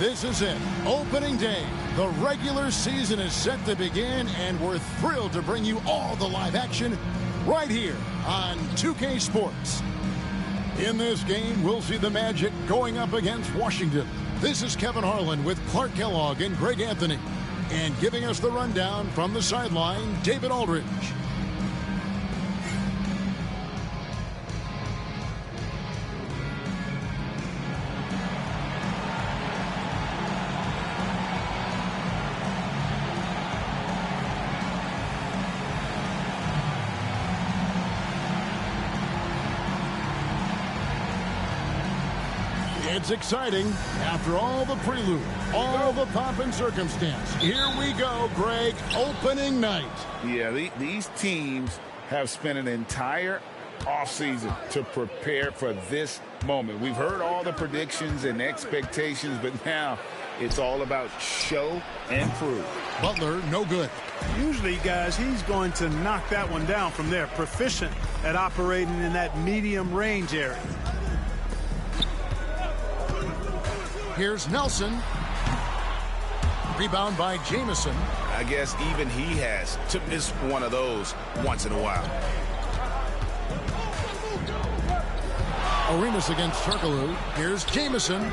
This is it. Opening day. The regular season is set to begin, and we're thrilled to bring you all the live action right here on 2K Sports. In this game, we'll see the Magic going up against Washington. This is Kevin Harlan with Clark Kellogg and Greg Anthony. And giving us the rundown from the sideline, David Aldridge. It's exciting. After all the prelude, all the pomp and circumstance, here we go, Greg, opening night. Yeah, these teams have spent an entire offseason to prepare for this moment. We've heard all the predictions and expectations, but now it's all about show and prove. Butler, no good. Usually, guys, he's going to knock that one down from there. Proficient at operating in that medium range area. Here's Nelson. Rebound by Jamison. I guess even he has to miss one of those once in a while. Arenas against Turkoglu. Here's Jamison.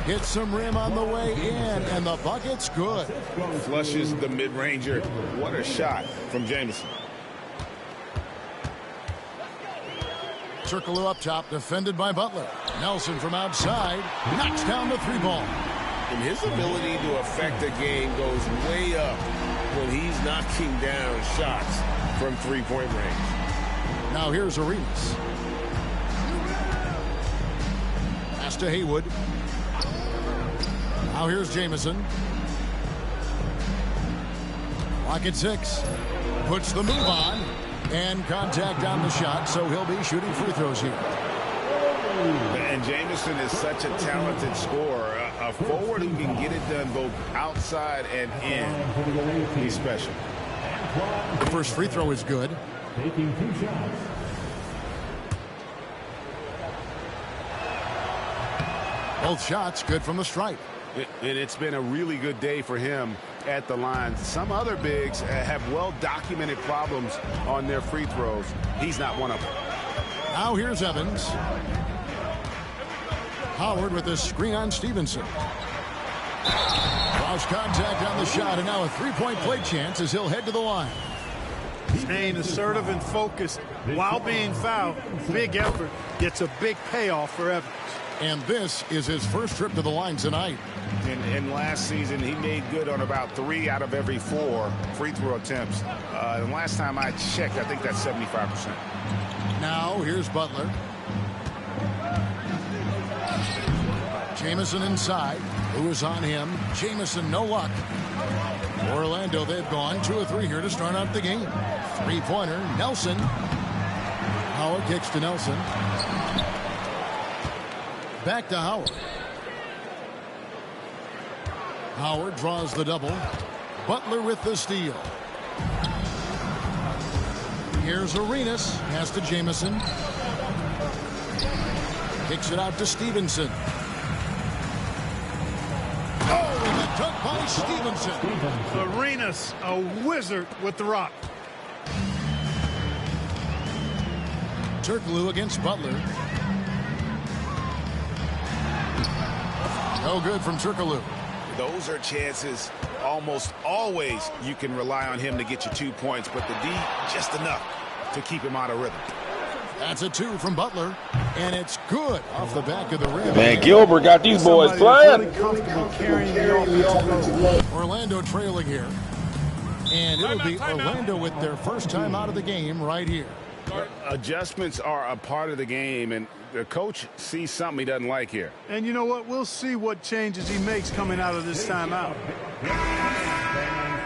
Gets some rim on the way in, and the bucket's good. Flushes the mid-ranger. What a shot from Jamison. Turkoglu up top, defended by Butler. Nelson from outside knocks down the three ball. And his ability to affect a game goes way up when he's knocking down shots from three-point range. Now here's Arenas. Pass to Haywood. Now here's Jamison. Clock at 6. Puts the move on. And contact on the shot, so he'll be shooting free throws here. And Jamison is such a talented scorer. A forward who can get it done both outside and in. He's special. The first free throw is good. Taking 2 shots. Both shots good from the stripe. And it's been a really good day for him at the line. Some other bigs have well-documented problems on their free throws. He's not one of them. Now here's Evans. Howard with a screen on Stevenson. Cross contact on the shot, and now a three-point play chance as he'll head to the line. Staying assertive and focused while being fouled. Big effort gets a big payoff for Evans. And this is his first trip to the line tonight. And last season, he made good on about 3 out of every 4 free throw attempts. And last time I checked, I think that's 75%. Now here's Butler. Jamison inside. Who is on him? Jamison, no luck. Orlando, they've gone 2 of 3 here to start out the game. Three-pointer, Nelson. Howard kicks to Nelson. Back to Howard. Howard draws the double. Butler with the steal. Here's Arenas. Pass to Jamison. Kicks it out to Stevenson. Oh, and a dunk by Stevenson. Arenas, a wizard with the rock. Turkoglu against Butler. No good from Turkoglu. Those are chances almost always you can rely on him to get you 2 points, but the D just enough to keep him out of rhythm. That's a 2 from Butler, and it's good off the back of the rim. Man, Gilbert got these boys playing. Really comfortable carrying the offensive load. Orlando trailing here, and it'll be Orlando with their first time out of the game right here. Adjustments are a part of the game, and the coach sees something he doesn't like here. And you know what? We'll see what changes he makes coming out of this timeout.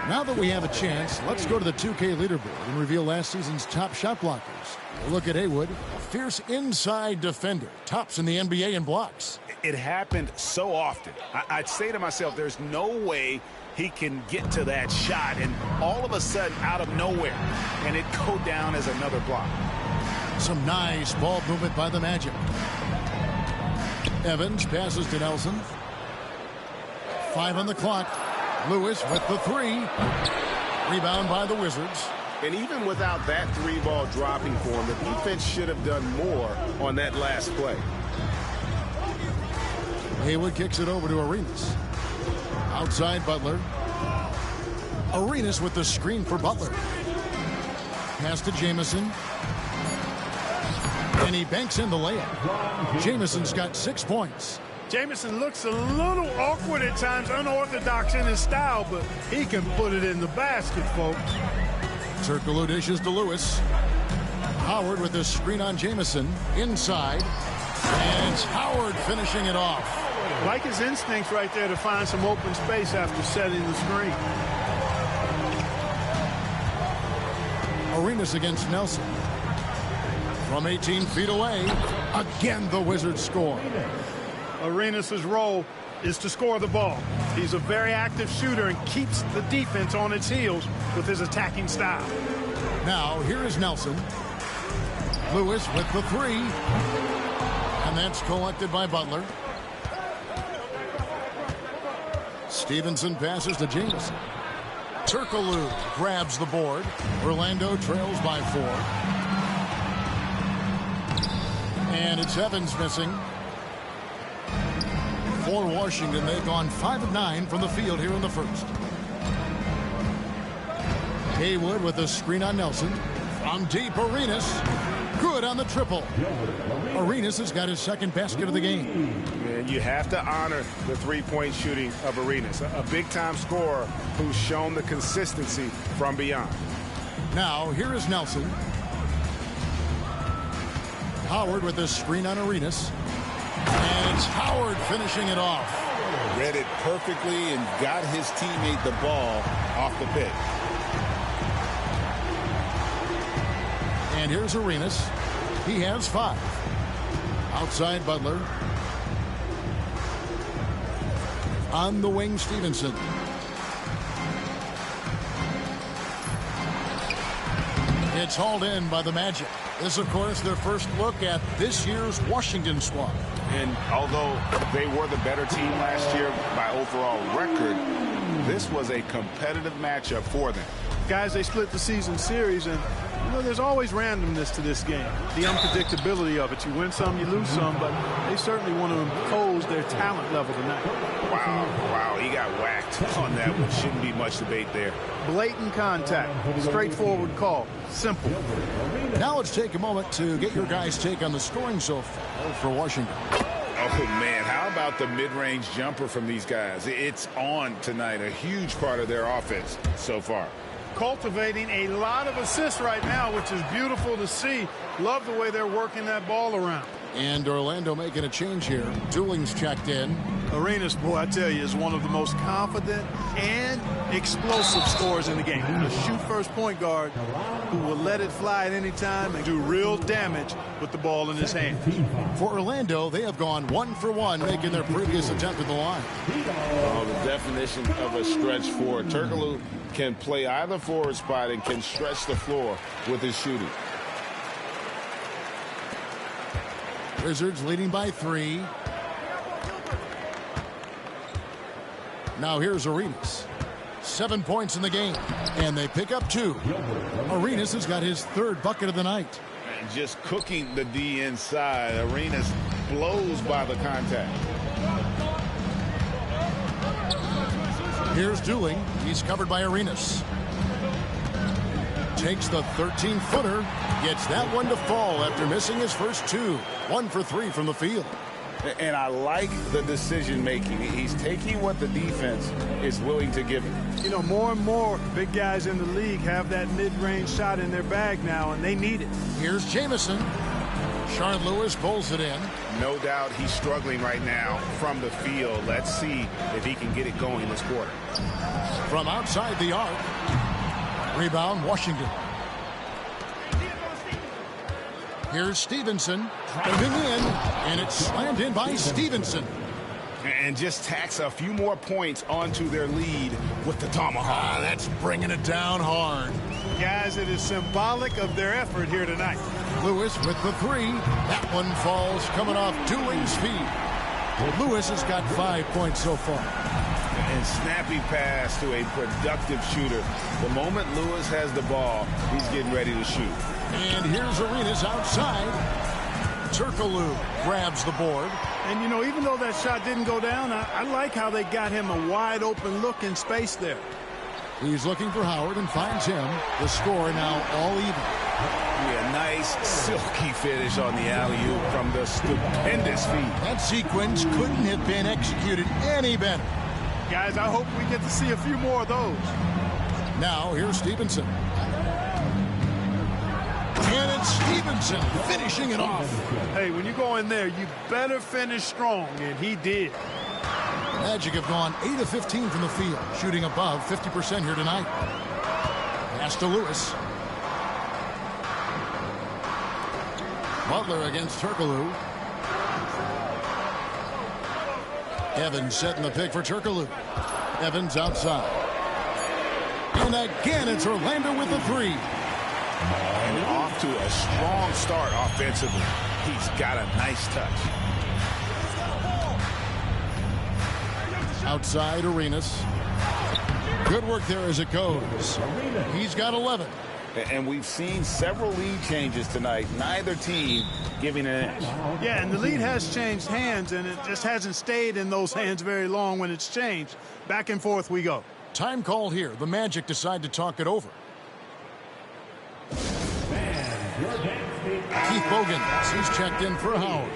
Now that we have a chance, let's go to the 2K leaderboard and reveal last season's top shot blockers. We'll look at Haywood, a fierce inside defender, tops in the NBA in blocks. It happened so often. I'd say to myself, there's no way he can get to that shot, and all of a sudden, out of nowhere, and it go down as another block. Some nice ball movement by the Magic. Evans passes to Nelson. 5 on the clock. Lewis with the 3. Rebound by the Wizards. And even without that 3-ball dropping for him, the defense should have done more on that last play. Haywood kicks it over to Arenas. Outside Butler. Arenas with the screen for Butler. Pass to Jamison. And he banks in the layup. Jamison's got 6 points. Jamison looks a little awkward at times, unorthodox in his style, but he can put it in the basket, folks. Turkoglu dishes to Lewis. Howard with the screen on Jamison. Inside. And it's Howard finishing it off. Like his instincts right there to find some open space after setting the screen. Arenas against Nelson. From 18 feet away. Again, the Wizards score. Arenas' role is to score the ball. He's a very active shooter and keeps the defense on its heels with his attacking style. Now, here is Nelson. Lewis with the 3. And that's collected by Butler. Stevenson passes to Jamison. Turkoglu grabs the board. Orlando trails by 4. And it's Evans missing. For Washington, they've gone 5 of 9 from the field here in the first. Haywood with a screen on Nelson. From deep, Arenas. Good on the triple. Arenas has got his second basket of the game. And you have to honor the three-point shooting of Arenas, a big-time scorer who's shown the consistency from beyond. Now, here is Nelson. Howard with a screen on Arenas. And it's Howard finishing it off. Read it perfectly and got his teammate the ball off the pick. And here's Arenas. He has 5. Outside Butler. On the wing, Stevenson. It's hauled in by the Magic. This, of course, their first look at this year's Washington squad. And although they were the better team last year by overall record, this was a competitive matchup for them. Guys, they split the season series, and you know, there's always randomness to this game. The unpredictability of it. You win some, you lose some, but they certainly want to impose their talent level tonight. Wow, he got whacked on that one. Shouldn't be much debate there. Blatant contact, straightforward call, simple. Now let's take a moment to get your guys' take on the scoring so far for Washington. Oh, man, how about the mid-range jumper from these guys? It's on tonight, a huge part of their offense so far. Cultivating a lot of assists right now, which is beautiful to see. Love the way they're working that ball around. And Orlando making a change here. Dooling's checked in. Arenas, boy, I tell you, is one of the most confident and explosive scorers in the game. A shoot-first point guard who will let it fly at any time and do real damage with the ball in his hand. For Orlando, they have gone 1 for 1, making their previous attempt at the line. Oh, the definition of a stretch forward. Turkoglu can play either forward spot and can stretch the floor with his shooting. Wizards leading by 3. Now here's Arenas. 7 points in the game, and they pick up 2. Arenas has got his 3rd bucket of the night. And just cooking the D inside. Arenas blows by the contact. Here's Dooling. He's covered by Arenas. Takes the 13-footer. Gets that one to fall after missing his first 2. 1 for 3 from the field. And I like the decision-making. He's taking what the defense is willing to give him. You know, more and more big guys in the league have that mid-range shot in their bag now, and they need it. Here's Jamison. Shard Lewis pulls it in. No doubt he's struggling right now from the field. Let's see if he can get it going this quarter. From outside the arc. Rebound, Washington. Here's Stevenson. Driving in, and it's slammed in by Stevenson. And just tacks a few more points onto their lead with the tomahawk. That's bringing it down hard. Guys, it is symbolic of their effort here tonight. Lewis with the 3. That one falls coming off Dooling's feet. Lewis has got 5 points so far. And snappy pass to a productive shooter. The moment Lewis has the ball, he's getting ready to shoot. And here's Arenas outside. Turkoglu grabs the board. And, you know, even though that shot didn't go down, I like how they got him a wide-open look in space there. He's looking for Howard and finds him. The score now all even. Yeah, nice, silky finish on the alley-oop from the stupendous feed. That sequence couldn't have been executed any better. Guys, I hope we get to see a few more of those. Now, here's Stevenson. And it's Stevenson finishing it off. Hey, when you go in there, you better finish strong, and he did. Magic have gone 8 of 15 from the field, shooting above 50% here tonight. Pass to Lewis. Butler against Turkoglu. Evans setting the pick for Turkoglu. Evans outside. And again, it's Orlando with the three. And off to a strong start offensively. He's got a nice touch. Outside Arenas. Good work there as it goes. He's got 11. And we've seen several lead changes tonight. Neither team giving an edge. Yeah, and the lead has changed hands, and it just hasn't stayed in those hands very long when it's changed. Back and forth we go. Time call here. The Magic decide to talk it over. Keith Bogans, he's checked in for Howard.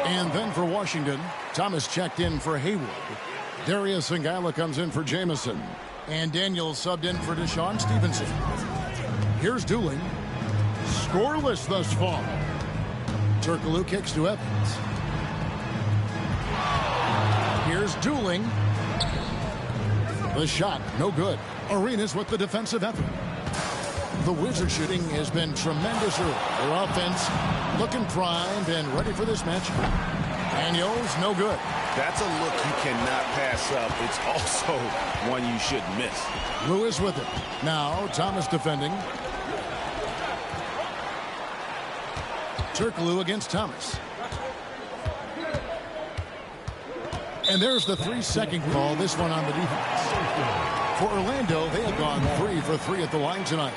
And then for Washington, Thomas checked in for Hayward. Darius Ngala comes in for Jamison. And Daniels subbed in for Deshaun Stevenson. Here's Dooling. Scoreless thus far. Turkoglu kicks to Evans. Here's Dooling. The shot, no good. Arenas with the defensive effort. The Wizards shooting has been tremendous early. Their offense looking primed and ready for this match. Daniels, no good. That's a look you cannot pass up. It's also one you shouldn't miss. Lewis with it. Now Thomas defending. Turkoglu against Thomas. And there's the 3-second call, this one on the defense. For Orlando, they have gone 3 for 3 at the line tonight.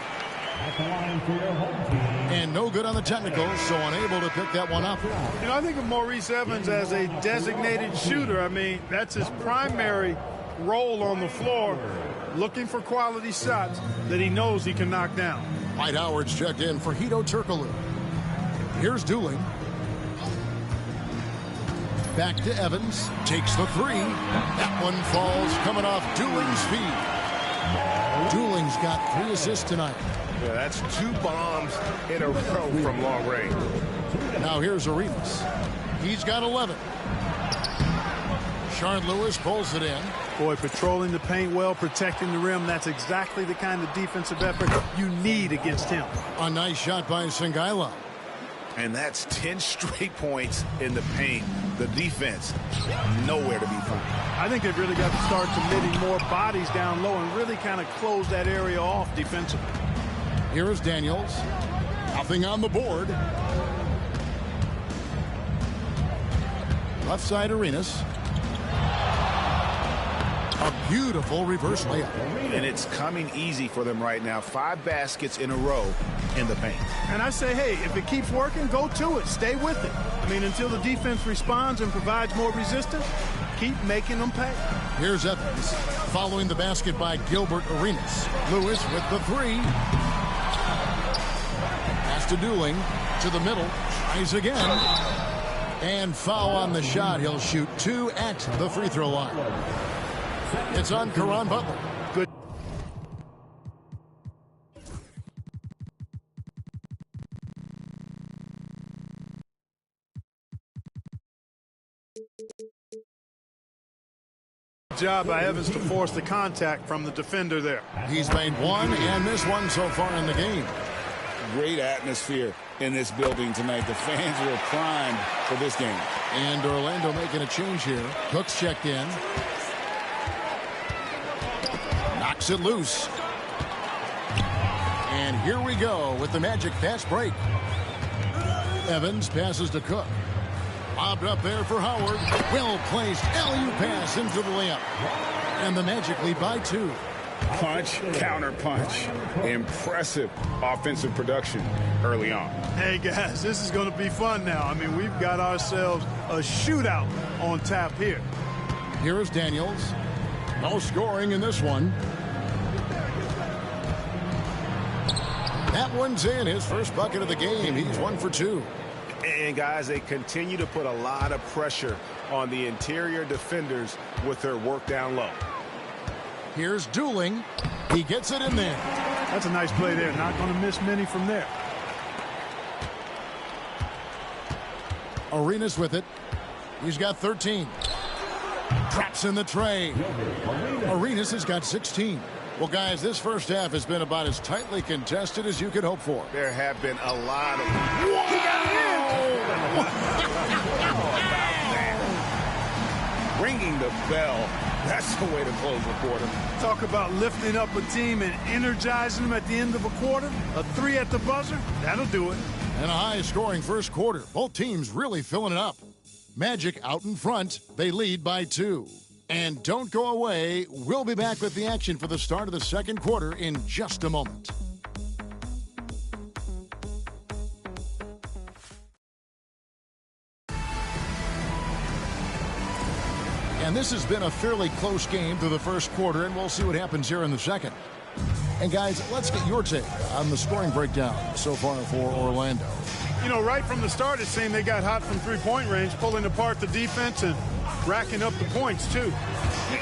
And no good on the technical, so unable to pick that one up. You know, I think of Maurice Evans as a designated shooter. I mean, that's his primary role on the floor, looking for quality shots that he knows he can knock down. Dwight Howard's checked in for Hedo Turkoglu. Here's Dooling. Back to Evans. Takes the three. That one falls coming off Dooling's feet. Dooling's got 3 assists tonight. Yeah, that's 2 bombs in a row from long range. Now here's Arenas. He's got 11. Sharon Lewis pulls it in. Boy, patrolling the paint well, protecting the rim. That's exactly the kind of defensive effort you need against him. A nice shot by Songaila. And that's 10 straight points in the paint. The defense, nowhere to be found. I think they've really got to start committing more bodies down low and really kind of close that area off defensively. Here is Daniels. Nothing on the board. Left side Arenas. A beautiful reverse layup. And it's coming easy for them right now. 5 baskets in a row in the paint. And I say, hey, if it keeps working, go to it. Stay with it. I mean, until the defense responds and provides more resistance, keep making them pay. Here's Evans following the basket by Gilbert Arenas. Lewis with the 3. Pass to Dooling. To the middle. Tries again. And foul on the shot. He'll shoot 2 at the free throw line. It's on Caron Butler. Good. Job by Evans to force the contact from the defender there. He's made 1 and missed 1 so far in the game. Great atmosphere in this building tonight. The fans were primed for this game. And Orlando making a change here. Cook's checked in. Knocks it loose. And here we go with the Magic fast break. Evans passes to Cook. Lobbed up there for Howard. Well placed alley-oop pass into the layup. And the Magic lead by 2. Punch, counter punch. Impressive offensive production early on. Hey, guys, this is going to be fun now. I mean, we've got ourselves a shootout on tap here. Here is Daniels. No scoring in this one. That one's in. His first bucket of the game. He's 1 for 2. And, guys, they continue to put a lot of pressure on the interior defenders with their work down low. Here's Dooling. He gets it in there. That's a nice play there. Not going to miss many from there. Arenas with it. He's got 13. Traps in the tray. Arenas has got 16. Well, guys, this first half has been about as tightly contested as you could hope for. There have been a lot of... Ringing the bell. That's the way to close the quarter. Talk about lifting up a team and energizing them at the end of a quarter. A 3 at the buzzer, that'll do it. And a high-scoring first quarter. Both teams really filling it up. Magic out in front. They lead by 2. And don't go away. We'll be back with the action for the start of the second quarter in just a moment. And this has been a fairly close game through the first quarter, and we'll see what happens here in the second. And, guys, let's get your take on the scoring breakdown so far for Orlando. You know, right from the start, it seemed they got hot from three-point range, pulling apart the defense and racking up the points, too.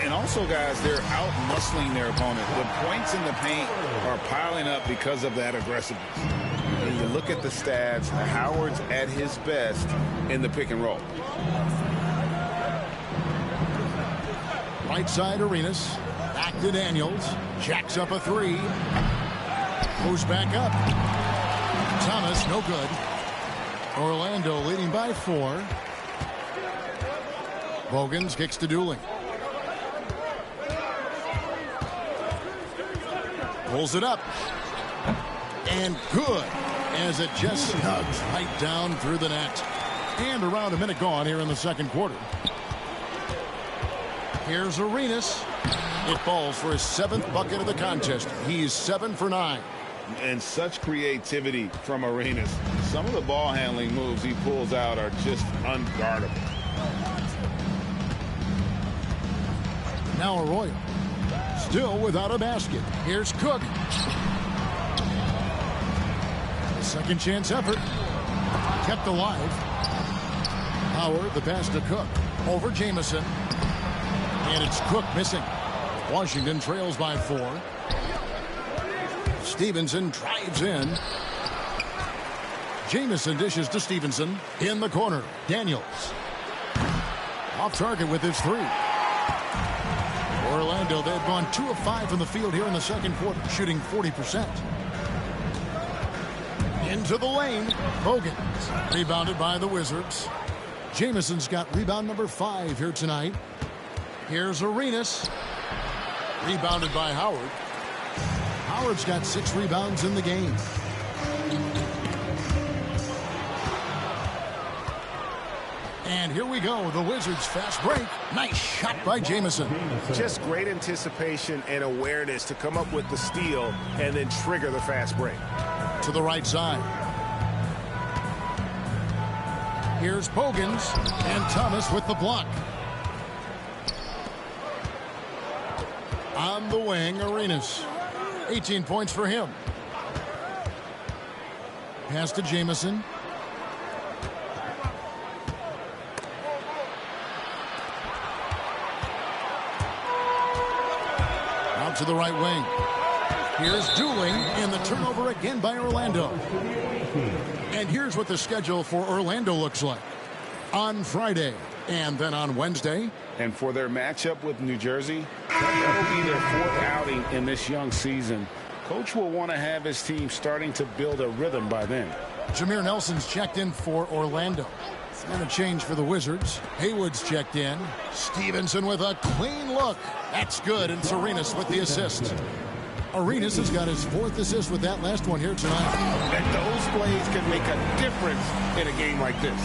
And also, guys, they're out-muscling their opponent. The points in the paint are piling up because of that aggressiveness. And you look at the stats, Howard's at his best in the pick and roll. Right side, Arenas. Back to Daniels. Jacks up a 3. Goes back up. Thomas, no good. Orlando leading by 4. Bogans kicks to Dooling. Pulls it up. And good, as it just snugs right down through the net. And around a minute gone here in the second quarter. Here's Arenas. It falls for his 7th bucket of the contest. He's 7 for 9. And such creativity from Arenas. Some of the ball handling moves he pulls out are just unguardable. Now Arroyo. Still without a basket. Here's Cook. A second chance effort. Kept alive. Howard, the pass to Cook. Over Jamison. And it's Cook missing. Washington trails by 4. Stevenson drives in. Jamison dishes to Stevenson. In the corner, Daniels. Off target with his 3. Orlando, they've gone 2 of 5 from the field here in the second quarter, shooting 40%. Into the lane, Bogans. Rebounded by the Wizards. Jamison's got rebound number 5 here tonight. Here's Arenas. Rebounded by Howard. Howard's got 6 rebounds in the game. And here we go, the Wizards fast break. Nice shot by Jamison. Just great anticipation and awareness to come up with the steal and then trigger the fast break. To the right side. Here's Bogans and Thomas with the block. On the wing, Arenas. 18 points for him. Pass to Jamison. Out to the right wing. Here's Dooling, and the turnover again by Orlando. And here's what the schedule for Orlando looks like. On Friday, and then on Wednesday. And for their matchup with New Jersey, that will be their 4th outing in this young season. Coach will want to have his team starting to build a rhythm by then. Jameer Nelson's checked in for Orlando. And a change for the Wizards. Haywood's checked in. Stevenson with a clean look. That's good, and Arenas with the assist. Arenas has got his 4th assist with that last one here tonight. And those plays can make a difference in a game like this.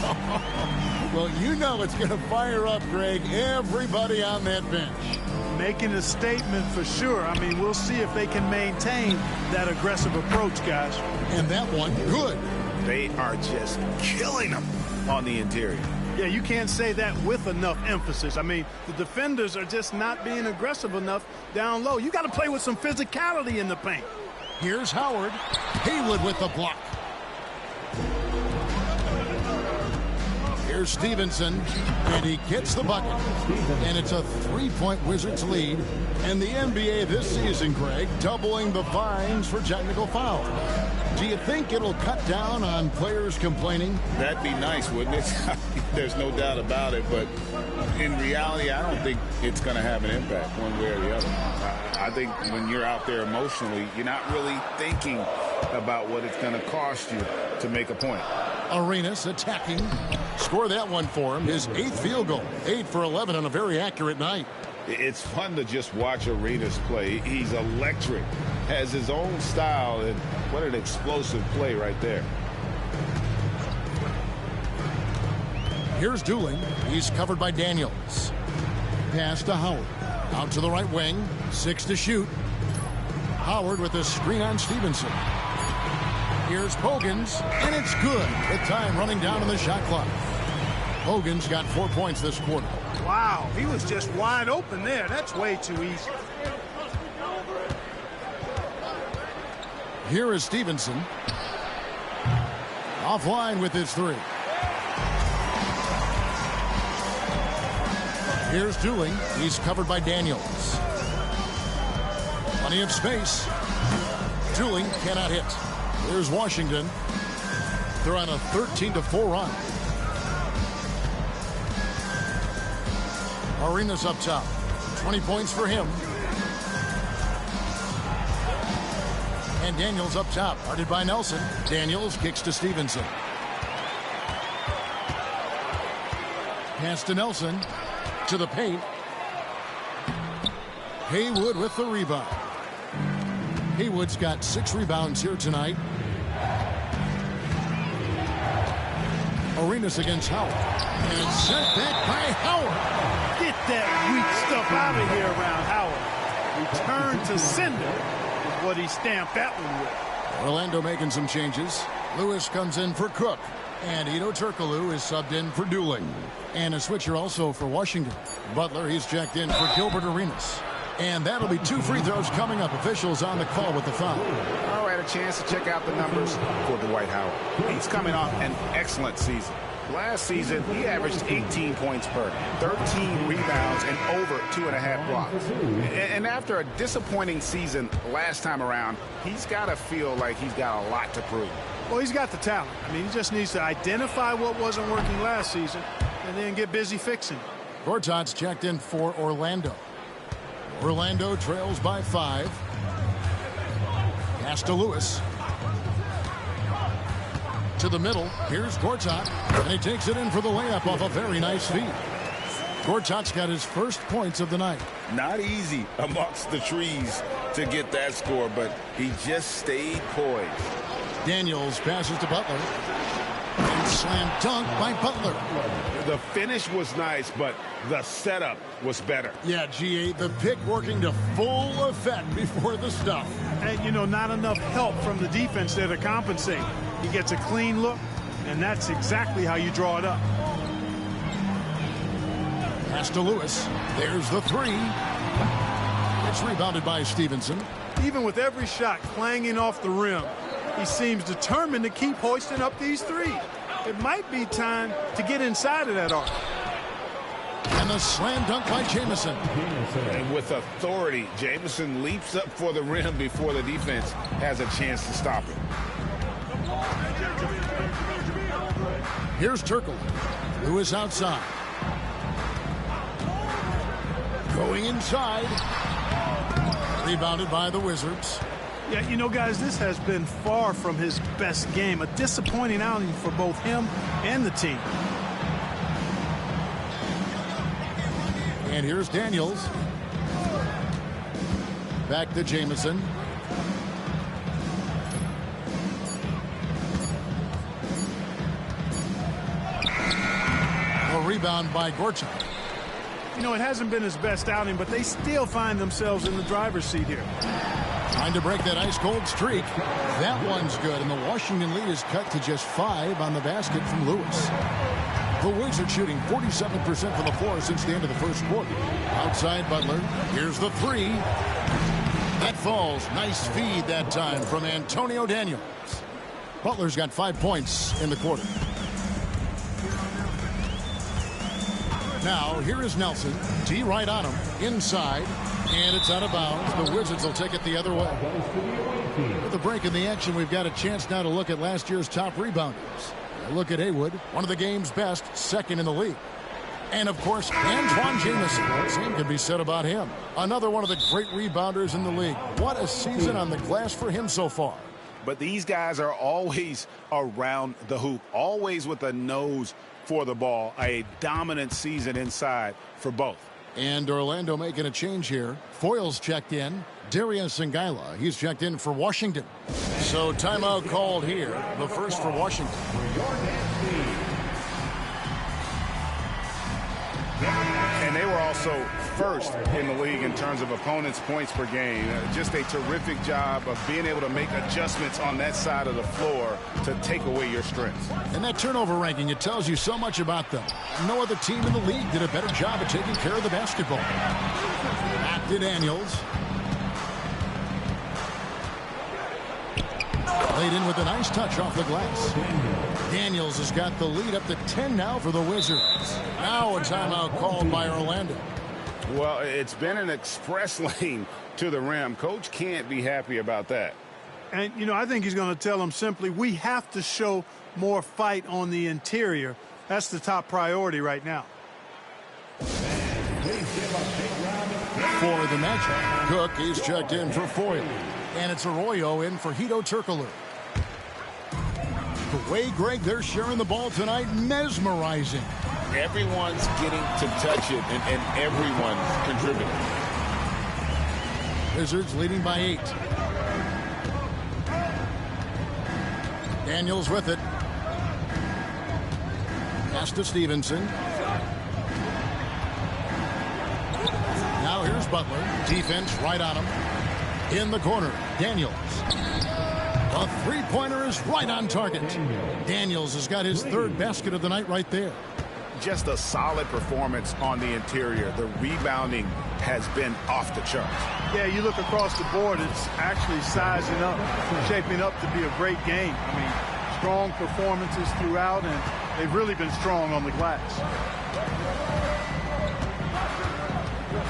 Well, you know it's going to fire up, Greg, everybody on that bench. Making a statement for sure. I mean, we'll see if they can maintain that aggressive approach, guys. And that one, good. They are just killing them on the interior. Yeah, you can't say that with enough emphasis. I mean, the defenders are just not being aggressive enough down low. You got to play with some physicality in the paint. Here's Howard. Haywood with the block. Here's Stevenson, and he gets the bucket. And it's a 3-point Wizards lead. And the NBA this season, Greg, doubling the fines for technical fouls. Do you think it'll cut down on players complaining? That'd be nice, wouldn't it? There's no doubt about it. But in reality, I don't think it's going to have an impact one way or the other. I think when you're out there emotionally, you're not really thinking about what it's going to cost you to make a point. Arenas attacking. Score that one for him. His 8th field goal. 8 for 11 on a very accurate night. It's fun to just watch Arenas play. He's electric. Has his own style. And what an explosive play right there. Here's Dooling. He's covered by Daniels. Pass to Howard. Out to the right wing. 6 to shoot. Howard with a screen on Stevenson. Here's Pogans, and it's good. With time running down on the shot clock. Pogans got 4 points this quarter. Wow, he was just wide open there. That's way too easy. Here is Stevenson. Offline with his 3. Here's Dooling. He's covered by Daniels. Plenty of space. Dooling cannot hit. Here's Washington. They're on a 13-4 run. Arenas up top. 20 points for him. And Daniels up top. Guarded by Nelson. Daniels kicks to Stevenson. Pass to Nelson. To the paint. Haywood with the rebound. Haywood's got 6 rebounds here tonight. Arenas against Howard. And sent back by Howard. Get that weak stuff out of here around Howard. Return to sender is what he stamped that one with. Orlando making some changes. Lewis comes in for Cook. And Ito Turkoglu is subbed in for Dooling. And a switcher also for Washington. Butler, he's checked in for Gilbert Arenas. And that'll be 2 free throws coming up. Officials on the call with the foul. Oh, I had a chance to check out the numbers for Dwight Howard. He's coming off an excellent season. Last season, he averaged 18 points per game, 13 rebounds, and over 2.5 blocks. And after a disappointing season last time around, he's got to feel like he's got a lot to prove. Well, he's got the talent. I mean, he just needs to identify what wasn't working last season and then get busy fixing. Gortat's checked in for Orlando. Orlando trails by 5. Pass to Lewis. To the middle. Here's Gortat. And he takes it in for the layup off a very nice feed. Gortat's got his first points of the night. Not easy amongst the trees to get that score, but he just stayed poised. Daniels passes to Butler. And slam dunk by Butler. The finish was nice, but the setup was better. Yeah, G8, the pick working to full effect before the stuff. And, you know, not enough help from the defense there to compensate. He gets a clean look, and that's exactly how you draw it up. Pass to Lewis. There's the 3. It's rebounded by Stevenson. Even with every shot clanging off the rim, he seems determined to keep hoisting up these 3s. It might be time to get inside of that arc. And the slam dunk by Jamison. And with authority, Jamison leaps up for the rim before the defense has a chance to stop him. Here's Turkle. Lewis outside. Going inside. Rebounded by the Wizards. Yeah, you know, guys, this has been far from his best game. A disappointing outing for both him and the team. And here's Daniels. Back to Jamison. A rebound by Gortat. You know, it hasn't been his best outing, but they still find themselves in the driver's seat here. Trying to break that ice-cold streak. That one's good, and the Washington lead is cut to just 5 on the basket from Lewis. The Wizards shooting 47% from the floor since the end of the first quarter. Outside Butler. Here's the three. That falls. Nice feed that time from Antonio Daniels. Butler's got 5 points in the quarter. Now, here is Nelson. D right on him. Inside. And it's out of bounds. The Wizards will take it the other way. With the break in the action, we've got a chance now to look at last year's top rebounders. Look at Haywood, one of the game's best, second in the league. And, of course, Antoine Jamison. Same can be said about him. Another one of the great rebounders in the league. What a season on the glass for him so far. But these guys are always around the hoop, always with a nose for the ball. A dominant season inside for both. And Orlando making a change here. Foyle's checked in. Darius Singila, he's checked in for Washington. So timeout called here. The first for Washington. And they were also first in the league in terms of opponents' points per game. Just a terrific job of being able to make adjustments on that side of the floor to take away your strengths. And that turnover ranking, it tells you so much about them. No other team in the league did a better job of taking care of the basketball. Back to Daniels. Laid in with a nice touch off the glass. Daniels has got the lead up to 10 now for the Wizards. Now a timeout called by Orlando. Well, it's been an express lane to the rim. Coach can't be happy about that. And, you know, I think he's going to tell them simply, we have to show more fight on the interior. That's the top priority right now. For the Magic, Cook is checked in for Foyle. And it's Arroyo in for Hedo Turkoglu. The way, Greg, they're sharing the ball tonight, mesmerizing. Everyone's getting to touch it, and everyone's contributing. Wizards leading by 8. Daniels with it. Pass to Stevenson. Now here's Butler. Defense right on him. In the corner, Daniels. A three-pointer is right on target. Daniels has got his third basket of the night right there. Just a solid performance on the interior. The rebounding has been off the charts. Yeah, you look across the board, it's actually sizing up, shaping up to be a great game. I mean, strong performances throughout, and they've really been strong on the glass.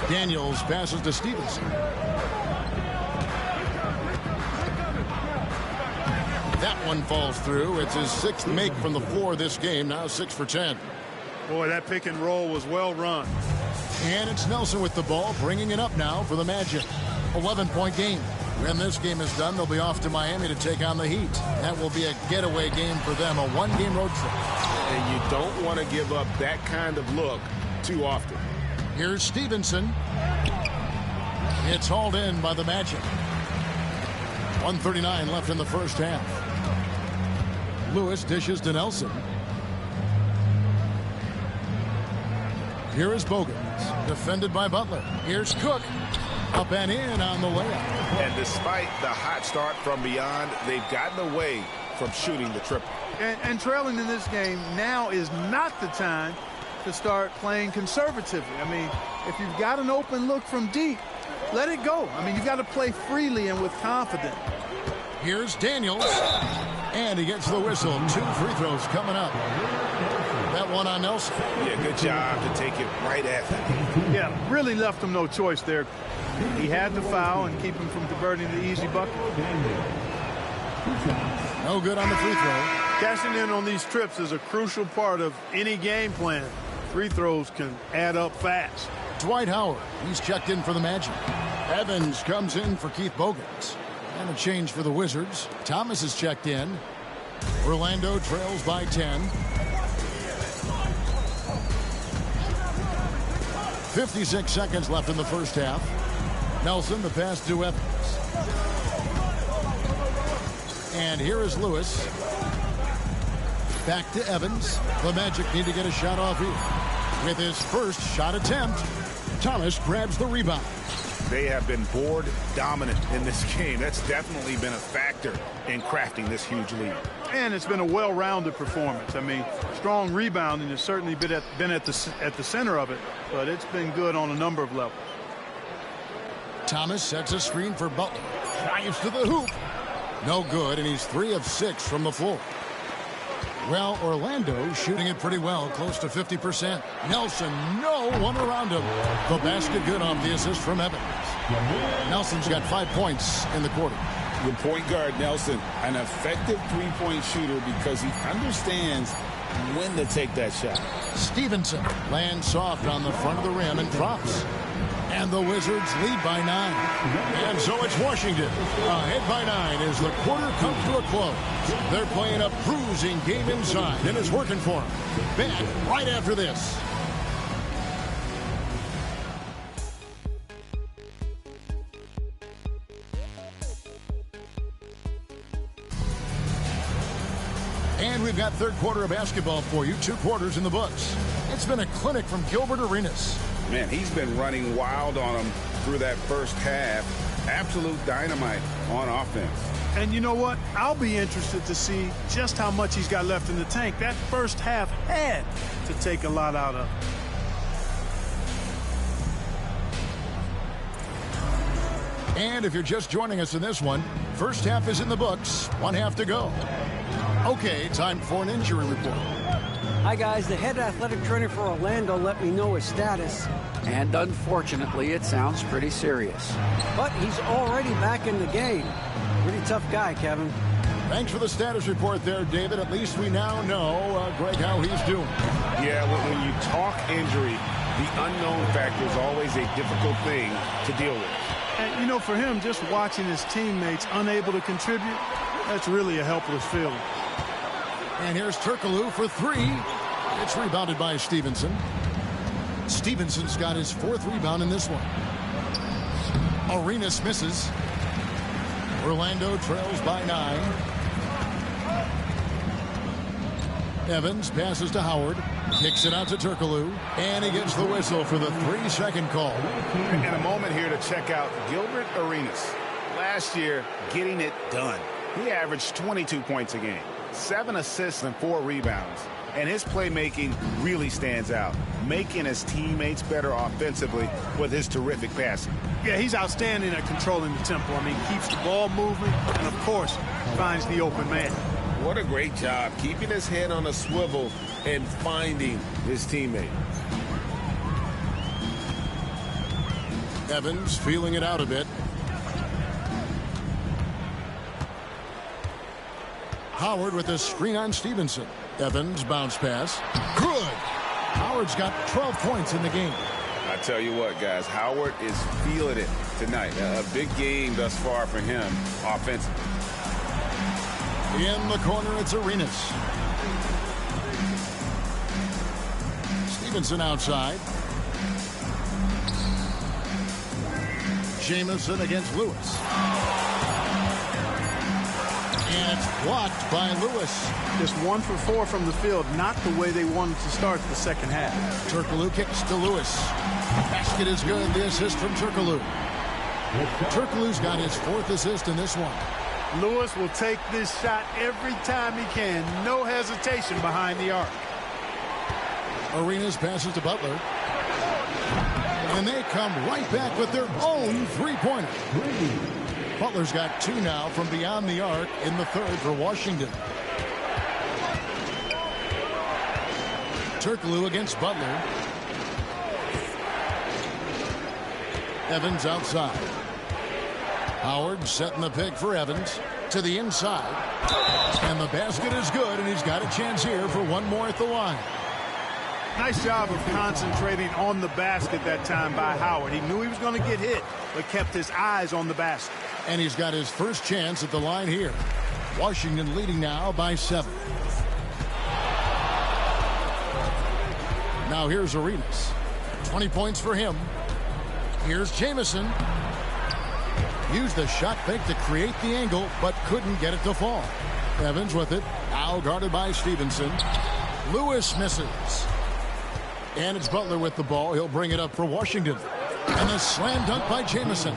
Daniels passes to Stevenson. That one falls through. It's his 6th make from the floor this game. Now 6 for 10. Boy, that pick and roll was well run. And it's Nelson with the ball, bringing it up now for the Magic. 11-point game. When this game is done, they'll be off to Miami to take on the Heat. That will be a getaway game for them, a one-game road trip. And you don't want to give up that kind of look too often. Here's Stevenson. It's hauled in by the Magic. 1:39 left in the first half. Lewis dishes to Nelson. Here is Bogans, defended by Butler. Here's Cook, up and in on the layup. And despite the hot start from beyond, they've gotten away from shooting the triple. And trailing in this game, now is not the time to start playing conservatively. I mean, if you've got an open look from deep, let it go. I mean, you've got to play freely and with confidence. Here's Daniels, and he gets the whistle. 2 free throws coming up. That one on Nelson. Yeah, good job to take it right at him. Yeah, really left him no choice there. He had to foul and keep him from converting the easy bucket. No good on the free throw. Cashing in on these trips is a crucial part of any game plan. Free throws can add up fast. Dwight Howard, he's checked in for the Magic. Evans comes in for Keith Bogans. And a change for the Wizards. Thomas is checked in. Orlando trails by 10. 56 seconds left in the first half. Nelson, the pass to Evans. And here is Lewis. Back to Evans. The Magic need to get a shot off here. With his first shot attempt, Thomas grabs the rebound. They have been board dominant in this game. That's definitely been a factor in crafting this huge lead. And it's been a well-rounded performance. I mean, strong rebounding has certainly been at the center of it, but it's been good on a number of levels. Thomas sets a screen for Butler. Drives to the hoop. No good, and he's 3 of 6 from the floor. Well, Orlando shooting it pretty well, close to 50%. Nelson, no one around him. The basket good off the assist from Evans. Nelson's got 5 points in the quarter. The point guard, Nelson, an effective three-point shooter because he understands when to take that shot. Stevenson lands soft on the front of the rim and drops. And the Wizards lead by 9. And so it's Washington. Ahead by 9 as the quarter comes to a close. They're playing a bruising game inside, and it's working for them. Back right after this. And we've got third quarter of basketball for you. 2 quarters in the books. It's been a clinic from Gilbert Arenas. Man, he's been running wild on them through that first half. Absolute dynamite on offense. And you know what? I'll be interested to see just how much he's got left in the tank. That first half had to take a lot out of him. And if you're just joining us in this one, first half is in the books. 1 half to go. Okay, time for an injury report. Hi, guys. The head athletic trainer for Orlando let me know his status. And unfortunately, it sounds pretty serious. But he's already back in the game. Pretty tough guy, Kevin. Thanks for the status report there, David. At least we now know, Greg, how he's doing. Yeah, when you talk injury, the unknown factor is always a difficult thing to deal with. And, you know, for him, just watching his teammates unable to contribute, that's really a helpless feeling. And here's Turkoglu for 3. It's rebounded by Stevenson. Stevenson's got his 4th rebound in this one. Arenas misses. Orlando trails by 9. Evans passes to Howard. Kicks it out to Turkoglu. And he gets the whistle for the 3-second call. And a moment here to check out Gilbert Arenas. Last year, getting it done. He averaged 22 points a game. 7 assists and 4 rebounds. And his playmaking really stands out, making his teammates better offensively with his terrific passing. Yeah, he's outstanding at controlling the tempo. I mean, keeps the ball moving and, of course, finds the open man. What a great job keeping his head on a swivel and finding his teammate. Evans feeling it out a bit. Howard with a screen on Stevenson. Evans bounce pass. Good. Howard's got 12 points in the game. I tell you what, guys, Howard is feeling it tonight. A big game thus far for him offensively. In the corner, it's Arenas. Stevenson outside. Jamison against Lewis. And it's blocked by Lewis. Just 1 for 4 from the field, not the way they wanted to start the second half. Turkoglu kicks to Lewis. Basket is good. The assist from Turkoglu. Turkoglu's got his 4th assist in this one. Lewis will take this shot every time he can. No hesitation behind the arc. Arenas passes to Butler. And they come right back with their own 3-pointer. Butler's got 2 now from beyond the arc in the 3rd for Washington. Turkoglu against Butler. Evans outside. Howard setting the pick for Evans to the inside. And the basket is good, and he's got a chance here for 1 more at the line. Nice job of concentrating on the basket that time by Howard. He knew he was going to get hit, but kept his eyes on the basket. And he's got his first chance at the line here. Washington leading now by 7. Now here's Arenas. 20 points for him. Here's Jamison. Used the shot fake to create the angle, but couldn't get it to fall. Evans with it. Now guarded by Stevenson. Lewis misses. And it's Butler with the ball. He'll bring it up for Washington. And the slam dunk by Jamison.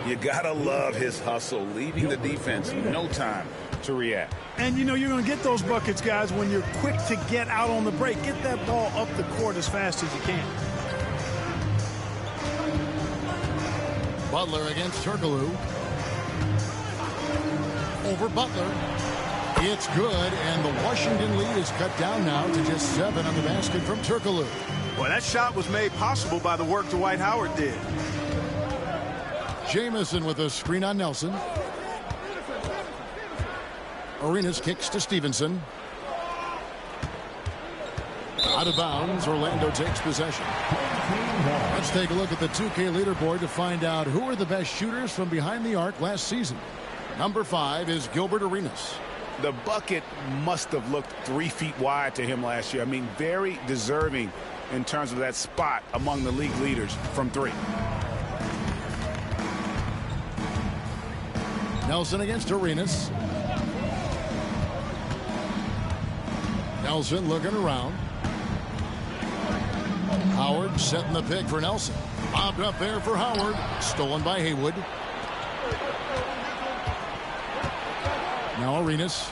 You gotta love his hustle, leaving the defense no time to react. And you know you're going to get those buckets, guys, when you're quick to get out on the break. Get that ball up the court as fast as you can. Butler against Turkoglu. Over Butler. It's good, and the Washington lead is cut down now to just 7 on the basket from Turkoglu. Well, that shot was made possible by the work Dwight Howard did. Jamison with a screen on Nelson. Arenas kicks to Stevenson. Out of bounds, Orlando takes possession. Let's take a look at the 2K leaderboard to find out who are the best shooters from behind the arc last season. Number 5 is Gilbert Arenas. The bucket must have looked 3 feet wide to him last year. I mean, very deserving in terms of that spot among the league leaders from 3. Nelson against Arenas. Nelson looking around. Howard setting the pick for Nelson. Bobbed up there for Howard. Stolen by Haywood. Now Arenas.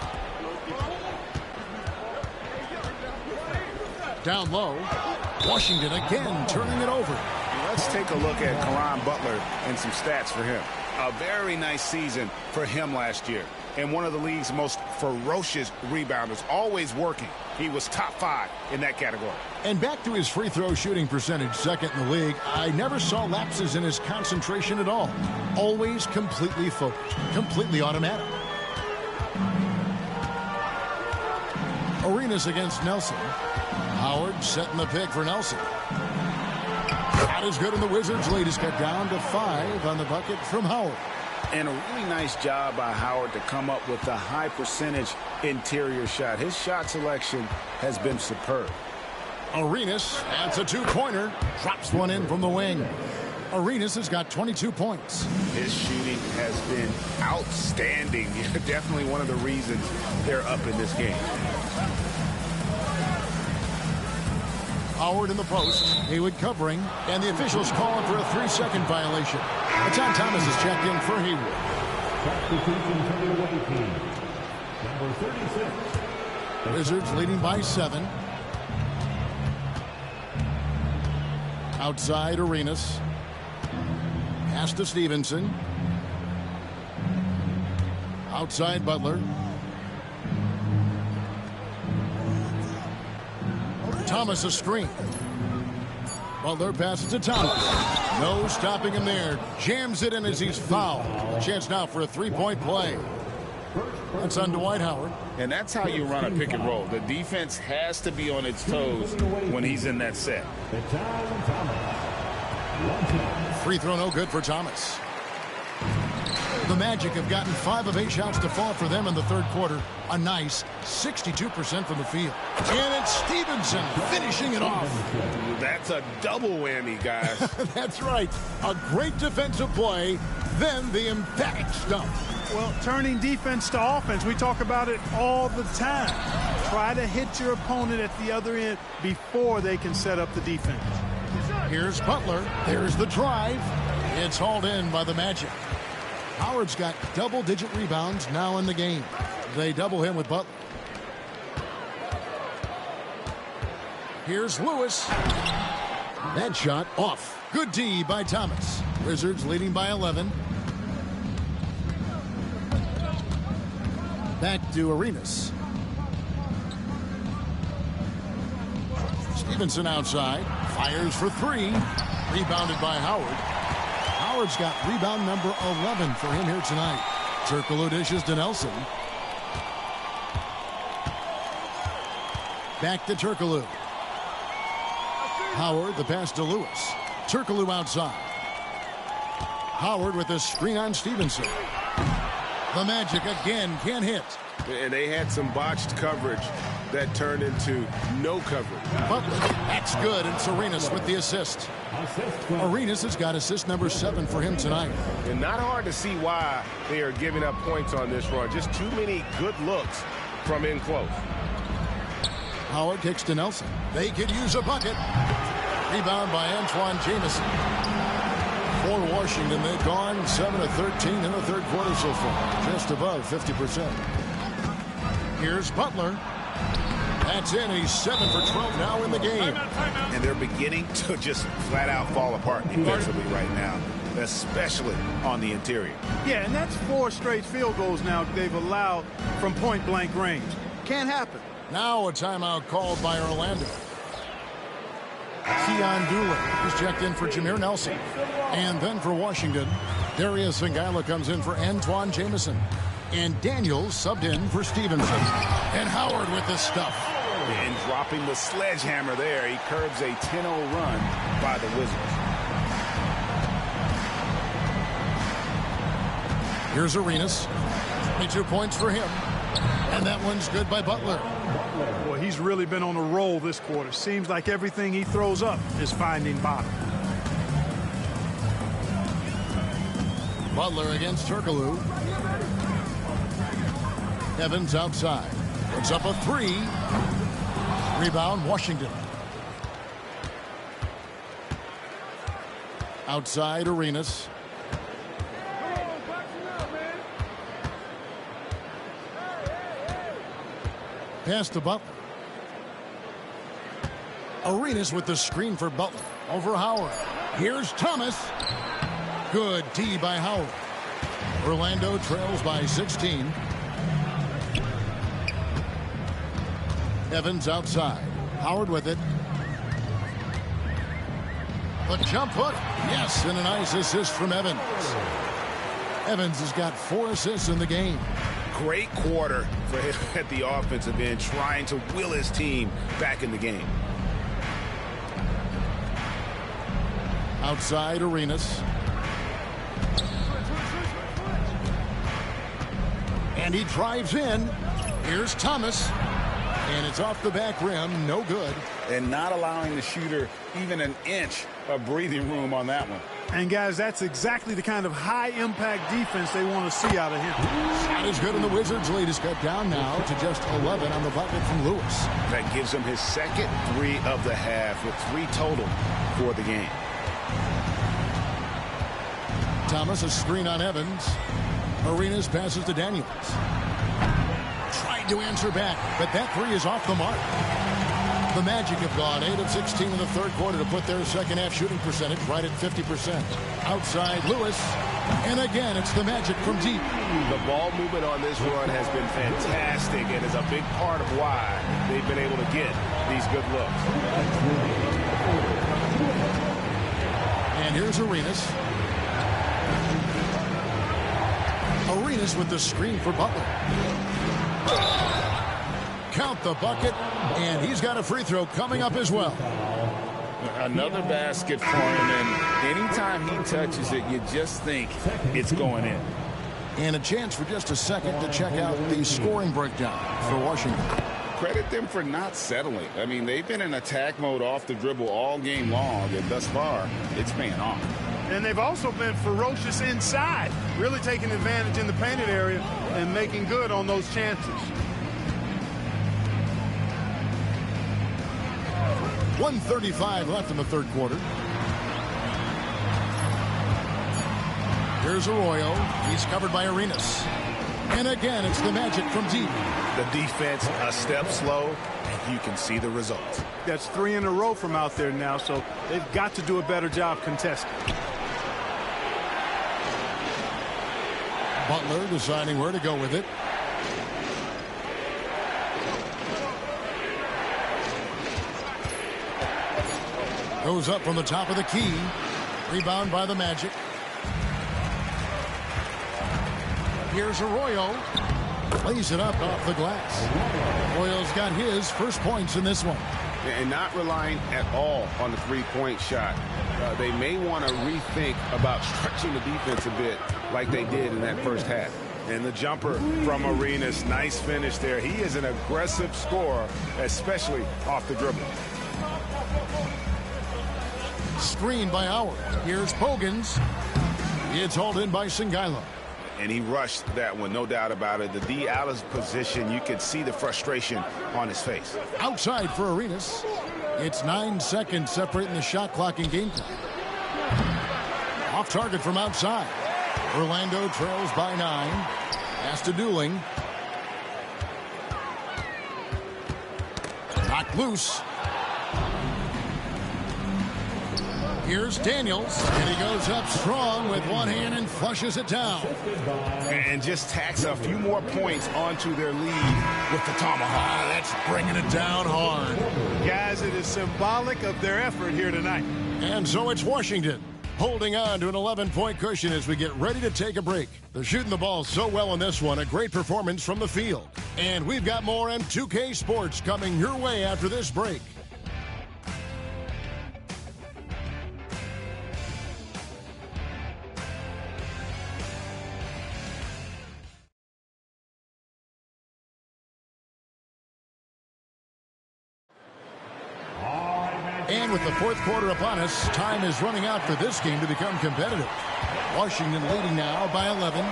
Down low. Washington again turning it over. Let's take a look at Caron Butler and some stats for him. A very nice season for him last year. And one of the league's most ferocious rebounders, always working. He was top 5 in that category. And back to his free throw shooting percentage, second in the league. I never saw lapses in his concentration at all. Always completely focused, completely automatic. Arenas against Nelson. Howard setting the pick for Nelson. Not as good, and the Wizards' lead is cut down to 5 on the bucket from Howard. And a really nice job by Howard to come up with a high percentage interior shot. His shot selection has been superb. Arenas adds a 2-pointer. Drops one in from the wing. Arenas has got 22 points. His shooting has been outstanding. Definitely one of the reasons they're up in this game. Howard in the post. Haywood covering. And the officials calling for a 3-second violation. John Thomas is checked in for Haywood. Wizards leading by 7. Outside Arenas. Pass to Stevenson. Outside Butler. Thomas a screen. Butler passes to Thomas. No stopping him there. Jams it in as he's fouled. A chance now for a 3-point play. That's on Dwight Howard. And that's how you run a pick and roll. The defense has to be on its toes when he's in that set. Free throw no good for Thomas. The Magic have gotten 5 of 8 shots to fall for them in the third quarter. A nice 62% from the field. And it's Stevenson finishing it off. That's a double whammy, guys. That's right. A great defensive play, then the emphatic stump. Well, turning defense to offense, we talk about it all the time. Try to hit your opponent at the other end before they can set up the defense. Here's Butler. There's the drive. It's hauled in by the Magic. Howard's got double-digit rebounds now in the game. They double him with Butler. Here's Lewis. That shot off. Good D by Thomas. Wizards leading by 11. Back to Arenas. Stevenson outside. Fires for 3. Rebounded by Howard. Howard's got rebound number 11 for him here tonight. Turkoglu dishes to Nelson. Back to Turkoglu. Howard, the pass to Lewis. Turkoglu outside. Howard with a screen on Stevenson. The Magic again can't hit. And they had some botched coverage that turned into no coverage. Butler, that's good, and Arenas with the assist. Arenas has got assist number 7 for him tonight. And not hard to see why they are giving up points on this run. Just too many good looks from in close. Howard kicks to Nelson. They could use a bucket. Rebound by Antoine Jamison. For Washington, they've gone 7 of 13 in the third quarter so far. Just above 50%. Here's Butler. That's in. He's 7 for 12 now in the game. And they're beginning to just flat out fall apart defensively right now, especially on the interior. Yeah, and that's 4 straight field goals now they've allowed from point-blank range. Can't happen. Now a timeout called by Orlando. Keon Dooler is checked in for Jameer Nelson. And then for Washington, Darius Ngila comes in for Antoine Jamison. And Daniels subbed in for Stevenson. And Howard with the stuff. And dropping the sledgehammer there, he curbs a 10-0 run by the Wizards. Here's Arenas. 22 points for him. And that one's good by Butler. Boy, he's really been on a roll this quarter. Seems like everything he throws up is finding bottom. Butler against Turkoglu. Evans outside. Puts up a 3. Rebound, Washington. Outside, Arenas. Pass to Butler. Arenas with the screen for Butler. Over Howard. Here's Thomas. Good D by Howard. Orlando trails by 16. Evans outside. Howard with it. The jump hook. Yes, and a nice assist from Evans. Evans has got 4 assists in the game. Great quarter for him at the offensive end, trying to will his team back in the game. Outside, Arenas. And he drives in. Here's Thomas. And it's off the back rim. No good. And not allowing the shooter even an inch of breathing room on that one. And, guys, that's exactly the kind of high-impact defense they want to see out of him. Shot is good, and the Wizards' lead is cut down now to just 11 on the bucket from Lewis. That gives him his second 3 of the half, with 3 total for the game. Thomas, a screen on Evans. Arenas passes to Daniels. Tried to answer back, but that 3 is off the mark. The Magic have gone 8 of 16 in the third quarter to put their second half shooting percentage right at 50%. Outside Lewis. And again, it's the Magic from deep. The ball movement on this run has been fantastic and is a big part of why they've been able to get these good looks. And here's Arenas. Arenas with the screen for Butler. Count the bucket, and he's got a free throw coming up as well. Another basket for him, and anytime he touches it, you just think it's going in. And a chance for just a second to check out the scoring breakdown for Washington. Credit them for not settling. I mean, they've been in attack mode off the dribble all game long, and thus far, it's paying off. And they've also been ferocious inside, really taking advantage in the painted area and making good on those chances. 1:35 left in the third quarter. Here's Arroyo. He's covered by Arenas. And again, it's the Magic from deep. The defense a step slow, and you can see the results. That's 3 in a row from out there now, so they've got to do a better job contesting. Butler deciding where to go with it. Goes up from the top of the key. Rebound by the Magic. Here's Arroyo. Lays it up off the glass. Arroyo's got his first points in this one. And not relying at all on the three-point shot. They may want to rethink about stretching the defense a bit like they did in that first half. And the jumper from Arenas, nice finish there. He is an aggressive scorer, especially off the dribble. Screen by Howard. Here's Pogans. It's hauled in by Ngila. And he rushed that one, no doubt about it. The D out of position, you could see the frustration on his face. Outside for Arenas. It's 9 seconds separating the shot clock and game time. Off target from outside. Orlando trails by 9. Pass to Dooling. Knocked loose. Here's Daniels, and he goes up strong with one hand and flushes it down. And just tacks a few more points onto their lead with the tomahawk. That's bringing it down hard. Guys, it is symbolic of their effort here tonight. And so it's Washington holding on to an 11-point cushion as we get ready to take a break. They're shooting the ball so well in this one. A great performance from the field. And we've got more M2K Sports coming your way after this break. And with the fourth quarter upon us, time is running out for this game to become competitive. Washington leading now by 11.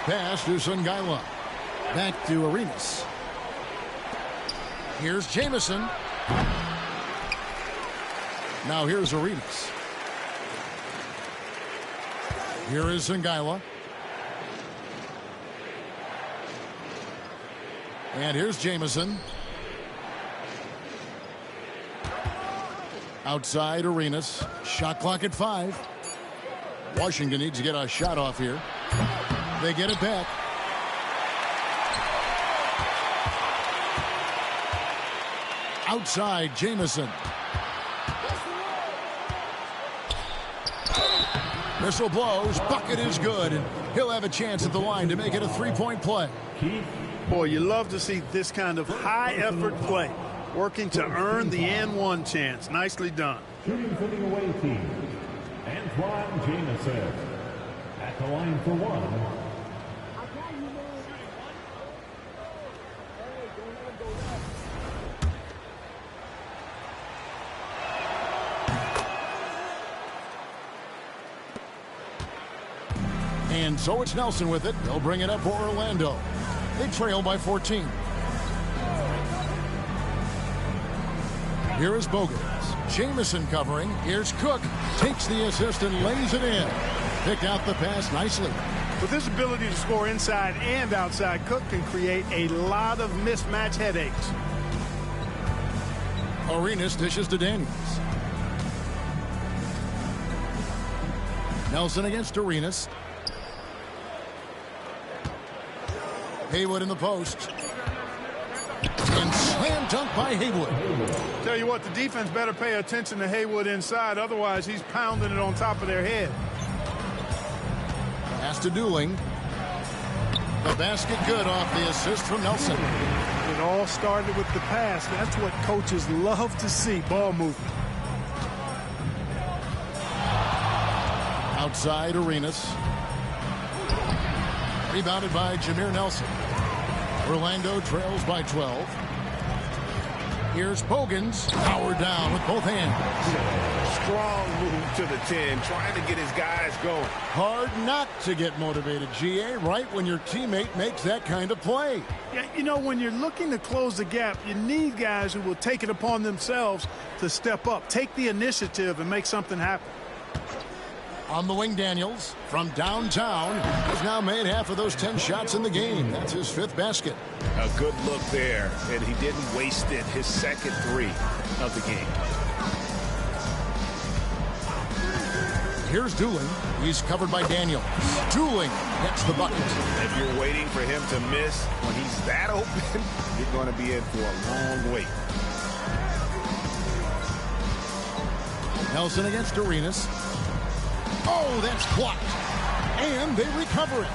Pass to Songaila. Back to Arenas. Here's Jamison. Now here's Arenas. Here is Songaila. And here's Jamison. Outside Arenas. Shot clock at 5. Washington needs to get a shot off here. They get it back. Outside Jamison. Whistle blows. Bucket is good. And he'll have a chance at the line to make it a 3-point play. Boy, you love to see this kind of high-effort play, working to earn the and-one chance. Nicely done. Shooting for the away team, Antoine Jamison. At the line for one. And so it's Nelson with it. They'll bring it up for Orlando. They trail by 14. Here is Bogans. Jamison covering. Here's Cook. Takes the assist and lays it in. Picked out the pass nicely. With his ability to score inside and outside, Cook can create a lot of mismatch headaches. Arenas dishes to Daniels. Nelson against Arenas. Haywood in the post. And slam dunk by Haywood. Tell you what, the defense better pay attention to Haywood inside. Otherwise, he's pounding it on top of their head. Pass to Dooling. The basket good off the assist from Nelson. It all started with the pass. That's what coaches love to see, ball movement. Outside Arenas. Rebounded by Jameer Nelson. Orlando trails by 12. Here's Bogans. Powered down with both hands. Strong move to the 10, trying to get his guys going. Hard not to get motivated, GA, right when your teammate makes that kind of play. Yeah, you know, when you're looking to close the gap, you need guys who will take it upon themselves to step up, take the initiative, and make something happen. On the wing, Daniels from downtown has now made half of those 10 shots in the game. That's his 5th basket. A good look there, and he didn't waste it. His second 3 of the game. Here's Dooling. He's covered by Daniels. Dooling gets the bucket. If you're waiting for him to miss when he's that open, you're going to be in for a long wait. Nelson against Arenas. Oh, that's blocked. And they recover it.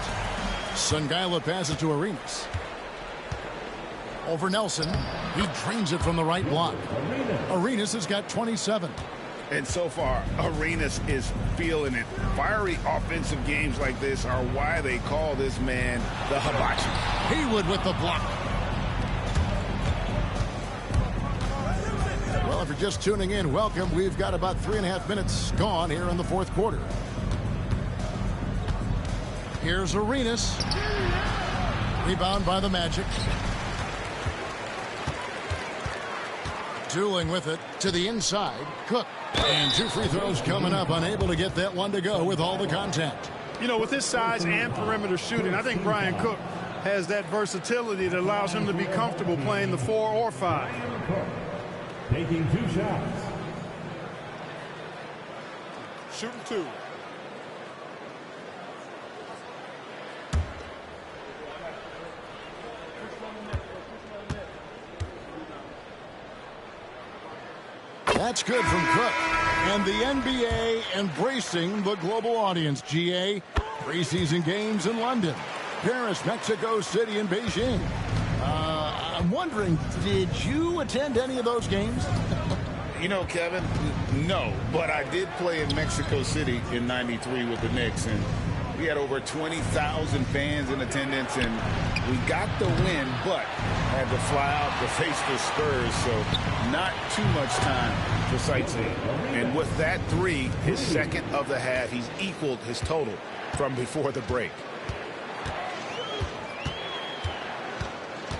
Songaila passes to Arenas. Over Nelson. He drains it from the right block. Arenas has got 27. And so far, Arenas is feeling it. Fiery offensive games like this are why they call this man the hibachi. Haywood with the block. Well, if you're just tuning in, welcome. We've got about 3.5 minutes gone here in the fourth quarter. Here's Arenas. Rebound by the Magic. Dueling with it to the inside. Cook. And 2 free throws coming up. Unable to get that one to go with all the contact. You know, with his size and perimeter shooting, I think Brian Cook has that versatility that allows him to be comfortable playing the 4 or 5. Taking 2 shots. Shooting 2. That's good from Cook. And the NBA embracing the global audience. GA, preseason games in London, Paris, Mexico City, and Beijing. I'm wondering, did you attend any of those games? You know, Kevin, no, but I did play in Mexico City in '93 with the Knicks, and we had over 20,000 fans in attendance, and we got the win, but had to fly out to face the Spurs, so not too much time for sightseeing. And with that 3, his second of the half, he's equaled his total from before the break.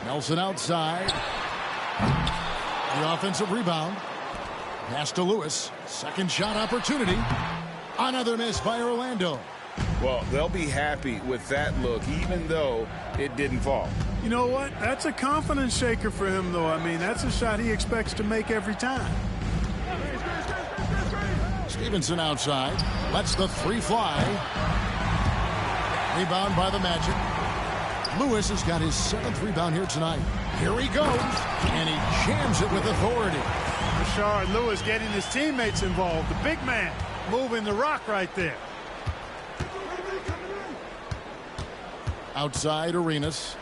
Nelson outside. The offensive rebound. Pass to Lewis. Second shot opportunity. Another miss by Orlando. Well, they'll be happy with that look, even though it didn't fall. You know what? That's a confidence shaker for him, though. I mean, that's a shot he expects to make every time. Stevenson outside. Lets the 3 fly. Rebound by the Magic. Lewis has got his 7th rebound here tonight. Here he goes, and he jams it with authority. Rashard Lewis getting his teammates involved. The big man moving the rock right there. Outside Arenas.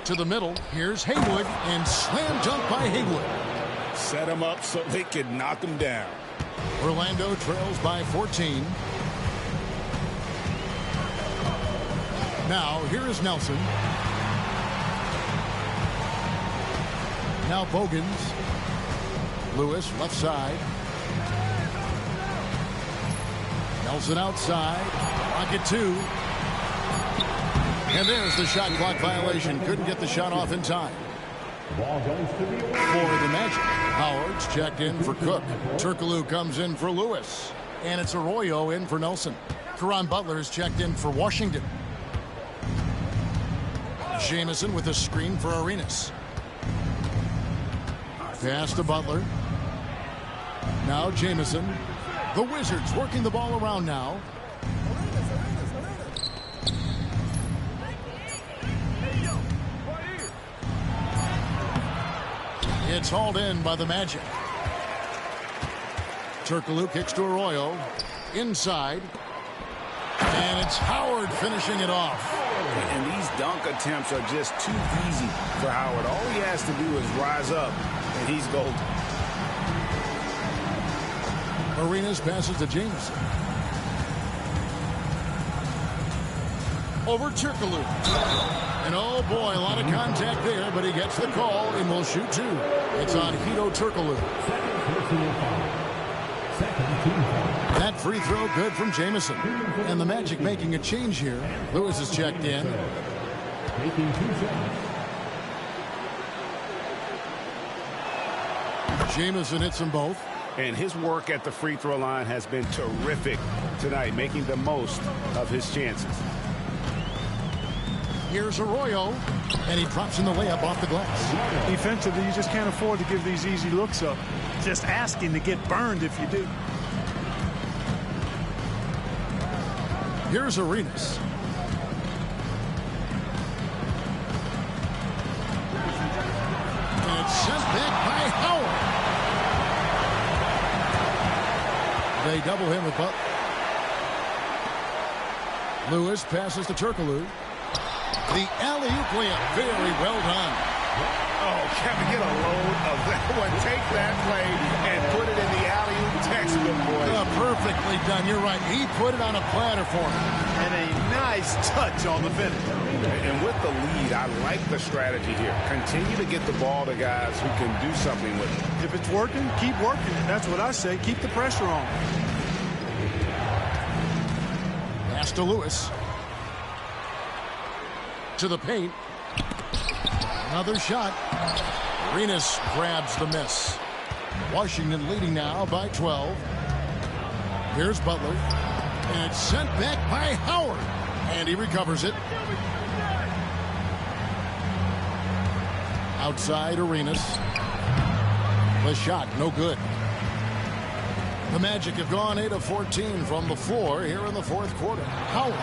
To the middle. Here's Haywood, and slam dunk by Haywood. Set him up so they could knock him down. Orlando trails by 14. Now, here is Nelson. Now Bogans. Lewis, left side. Nelson outside. Pocket 2. And there's the shot clock violation. Couldn't get the shot off in time. Ball goes to the For the Magic, Howard's checked in for Cook. Turkoglu comes in for Lewis. And it's Arroyo in for Nelson. Caron Butler is checked in for Washington. Jamison with a screen for Arenas. Pass to Butler. Now Jamison. The Wizards working the ball around now. It's hauled in by the Magic. Turkoglu kicks to Arroyo. Inside. And it's Howard finishing it off. And these dunk attempts are just too easy for Howard. All he has to do is rise up, and he's golden. Arenas passes to Jamison. Over Turkoglu. And oh boy, a lot of contact there, but he gets the call and will shoot 2. It's on Hedo Turkoglu. That free throw good from Jamison. And the Magic making a change here. Lewis is checked in. taking 2 shots. Jamison hits them both. And his work at the free throw line has been terrific tonight, making the most of his chances. Here's Arroyo, and he drops in the layup off the glass. Defensively, you just can't afford to give these easy looks up. Just asking to get burned if you do. Here's Arenas. And it's sent back by Howard. They double him with Butler. Lewis passes to Turkoglu. The alley-oop layup, very well done. Oh, Kevin, get a load of that one. Take that play and put it in the alley-oop textbook, boys. Perfectly done. You're right. He put it on a platter for him. And Nice touch on the finish. And with the lead, I like the strategy here. Continue to get the ball to guys who can do something with it. If it's working, keep working it. That's what I say. Keep the pressure on. Pass to Lewis. To the paint. Another shot. Arenas grabs the miss. Washington leading now by 12. Here's Butler. And it's sent back by Howard. And he recovers it. Outside Arenas. The shot, no good. The Magic have gone 8 of 14 from the floor here in the fourth quarter. Howard.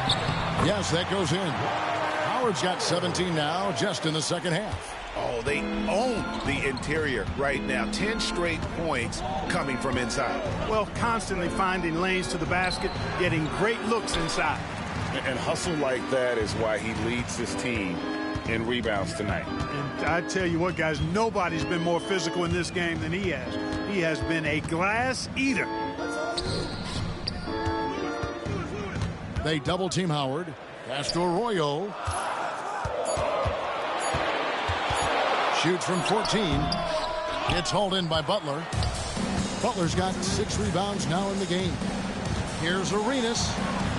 Yes, that goes in. Howard's got 17 now, just in the second half. Oh, they own the interior right now. 10 straight points coming from inside. Well, constantly finding lanes to the basket, getting great looks inside. And hustle like that is why he leads this team in rebounds tonight. And I tell you what, guys, nobody's been more physical in this game than he has. He has been a glass eater. They double team Howard. Pass to Arroyo. Shoots from 14. It's hauled in by Butler. Butler's got 6 rebounds now in the game. Here's Arenas.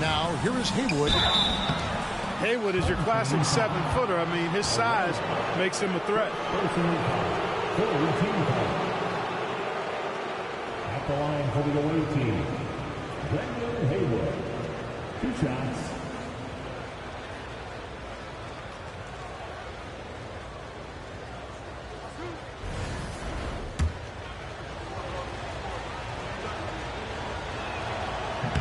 Now here is Haywood. Haywood is your classic 7-footer. I mean, his size makes him a threat. At the line for the away team, Brendan Haywood. 2 shots.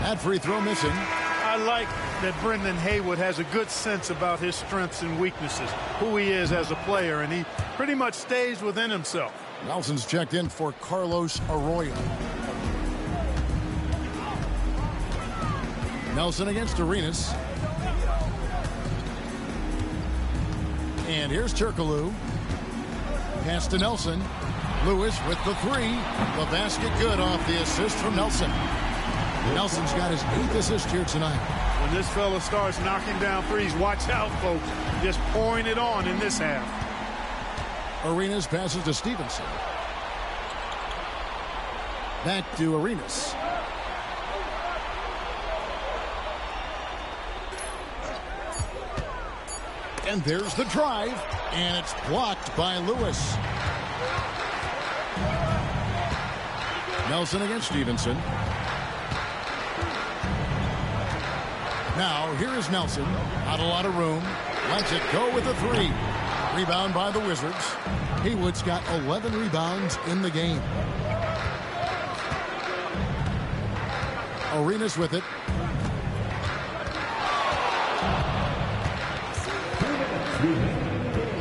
That free throw missing. I like that Brendan Haywood has a good sense about his strengths and weaknesses, who he is as a player, and he pretty much stays within himself. Nelson's checked in for Carlos Arroyo. Nelson against Arenas. And here's Turkoglu. Pass to Nelson. Lewis with the 3. The basket good off the assist from Nelson. Nelson's got his 8th assist here tonight. When this fella starts knocking down threes, watch out, folks. Just pouring it on in this half. Arenas passes to Stevenson. Back to Arenas. And there's the drive. And it's blocked by Lewis. Nelson against Stevenson. Now, here is Nelson. Not a lot of room. Lets it go with a 3. Rebound by the Wizards. Haywood's got 11 rebounds in the game. Arenas with it.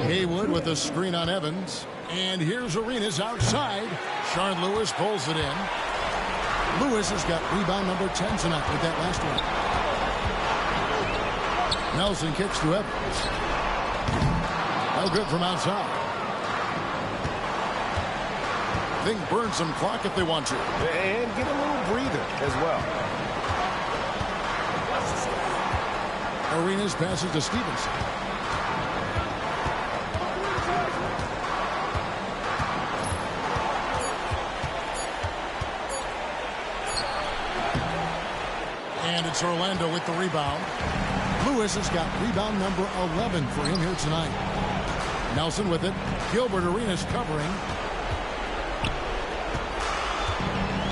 Haywood with a screen on Evans. And here's Arenas outside. Shard Lewis pulls it in. Lewis has got rebound number 10 tonight with that last one. Nelson kicks to Evans. No good from outside. They can burn some clock if they want to. And get a little breather as well. Arenas passes to Stevenson. And it's Orlando with the rebound. Lewis has got rebound number 11 for him here tonight. Nelson with it. Gilbert Arenas covering.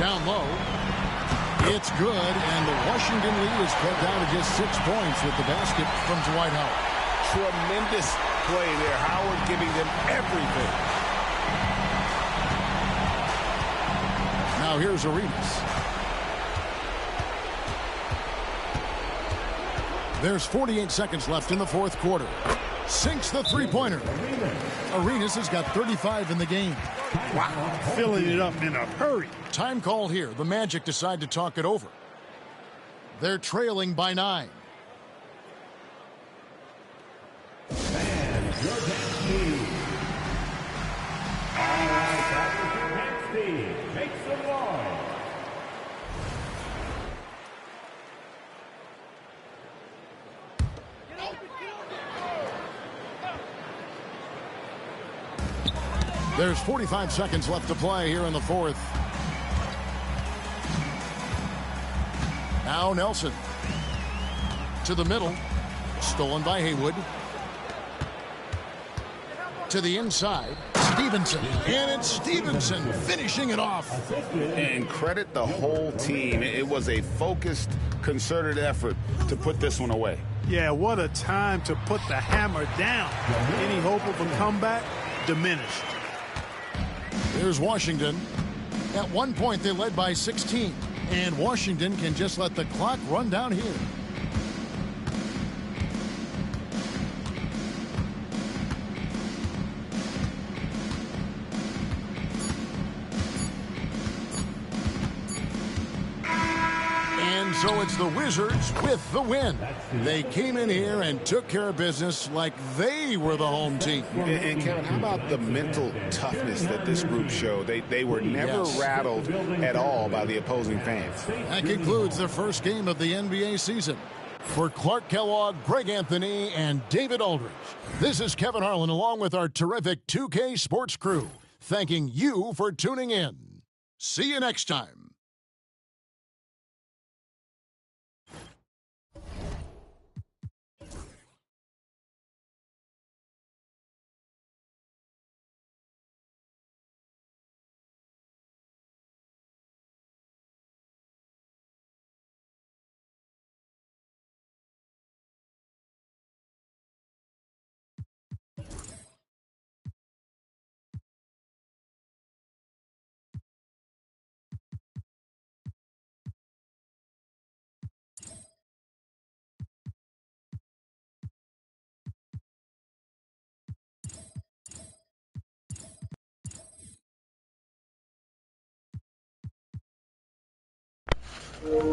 Down low. It's good, and the Washington lead is cut down to just 6 points with the basket from Dwight Howard. Tremendous play there. Howard giving them everything. Now here's Arenas. There's 48 seconds left in the fourth quarter. Sinks the three-pointer. Arenas has got 35 in the game. Wow, filling it up in a hurry. Time call here. The Magic decide to talk it over. They're trailing by 9. And Jordan. All right, Jordan. Make some noise. There's 45 seconds left to play here in the fourth. Now Nelson. To the middle. Stolen by Haywood. To the inside. Stevenson. And it's Stevenson finishing it off. And credit the whole team. It was a focused, concerted effort to put this one away. Yeah, what a time to put the hammer down. Any hope of a comeback diminished. Here's Washington. At one point, they led by 16. And Washington can just let the clock run down here. So it's the Wizards with the win. They came in here and took care of business like they were the home team. And Kevin, how about the mental toughness that this group showed? They were never rattled at all by the opposing fans. That concludes the first game of the NBA season. For Clark Kellogg, Greg Anthony, and David Aldridge, this is Kevin Harlan along with our terrific 2K Sports crew, thanking you for tuning in. See you next time.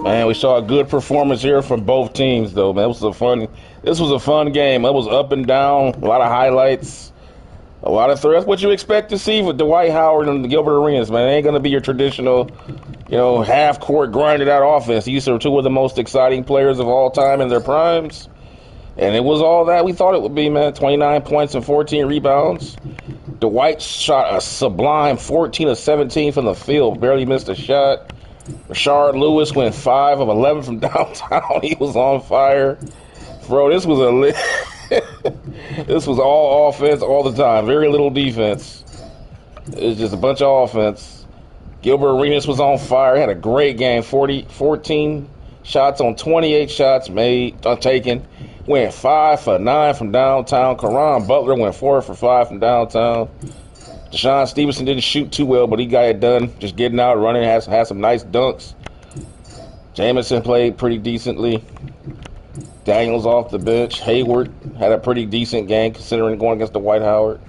Man, we saw a good performance here from both teams, though. Man, this was a fun game. It was up and down, a lot of highlights, a lot of threats. What you expect to see with Dwight Howard and the Gilbert Arenas, man. It ain't gonna be your traditional, half-court grinded out offense. These are two of the most exciting players of all time in their primes, and it was all that we thought it would be, man. 29 points and 14 rebounds. Dwight shot a sublime 14 of 17 from the field, barely missed a shot. Rashard Lewis went 5 of 11 from downtown. He was on fire. Bro, this was this was all offense all the time. Very little defense. It was just a bunch of offense. Gilbert Arenas was on fire. He had a great game. 14 shots on 28 shots made, taken. Went 5 for 9 from downtown. Caron Butler went 4 for 5 from downtown. Deshaun Stevenson didn't shoot too well, but he got it done. Just getting out, running, had some nice dunks. Jamison played pretty decently. Daniels off the bench. Hayward had a pretty decent game considering going against Dwight Howard.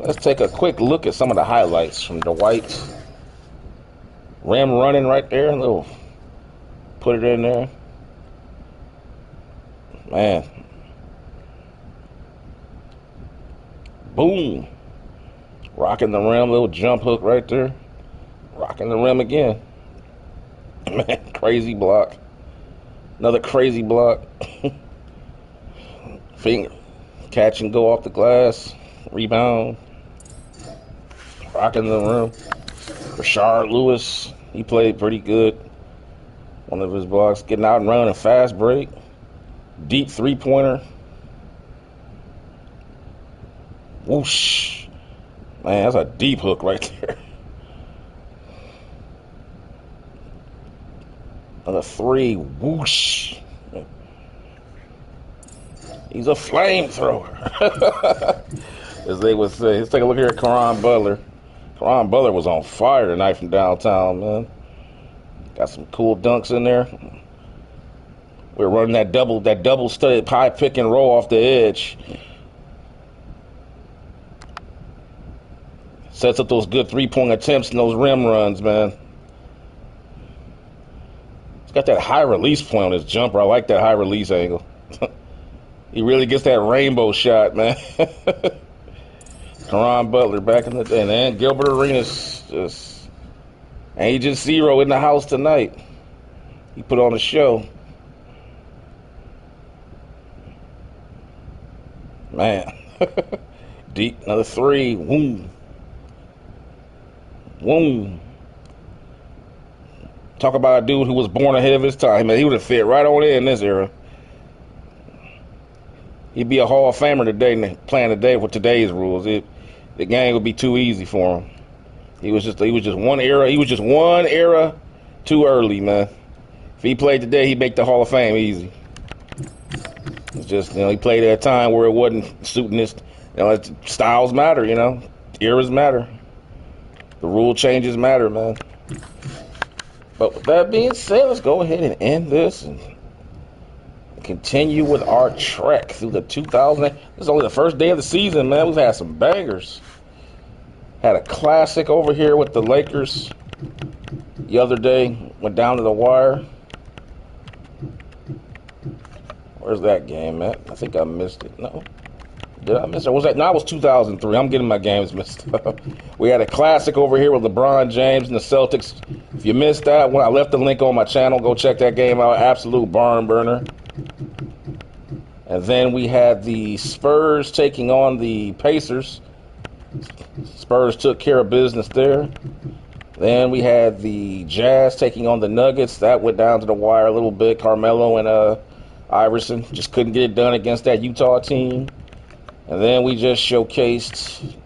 Let's take a quick look at some of the highlights from Dwight. Rim running right there. Put it in there. Man. Boom. Rocking the rim, little jump hook right there. Rocking the rim again. Man, crazy block. Another crazy block. Finger. Catch and go off the glass. Rebound. Rocking the rim. Rashard Lewis, he played pretty good. One of his blocks. Getting out and running a fast break. Deep three-pointer. Whoosh. Man, that's a deep hook right there. Another 3. Whoosh. He's a flamethrower. As they would say. Let's take a look here at Caron Butler. Caron Butler was on fire tonight from downtown, man. Got some cool dunks in there. We're running that double studded high pick and roll off the edge. Sets up those good three-point attempts and those rim runs, man. He's got that high release point on his jumper. I like that high release angle. He really gets that rainbow shot, man. Caron Butler back in the day. And then Gilbert Arenas, just Agent Zero in the house tonight. He put on a show. Man. Deep, another 3. Boom. Boom. Talk about a dude who was born ahead of his time. Man, he would have fit right on in this era. He'd be a Hall of Famer today, playing today with today's rules. The game would be too easy for him. He was just one era. He was just one era too early, man. If he played today, he'd make the Hall of Fame easy. It's just, he played at a time where it wasn't suiting his, styles matter, eras matter. The rule changes matter, man. But with that being said, let's go ahead and end this and continue with our trek through the 2000. This is only the first day of the season, man. We've had some bangers. Had a classic over here with the Lakers the other day. Went down to the wire. Where's that game at? I think I missed it. No. Did I miss it? Was that? No, it was 2003. I'm getting my games mixed up. We had a classic over here with LeBron James and the Celtics. If you missed that one, I left the link on my channel. Go check that game out. Absolute barn burner. And then we had the Spurs taking on the Pacers. Spurs took care of business there. Then we had the Jazz taking on the Nuggets. That went down to the wire a little bit. Carmelo and Iverson just couldn't get it done against that Utah team. And then we just showcased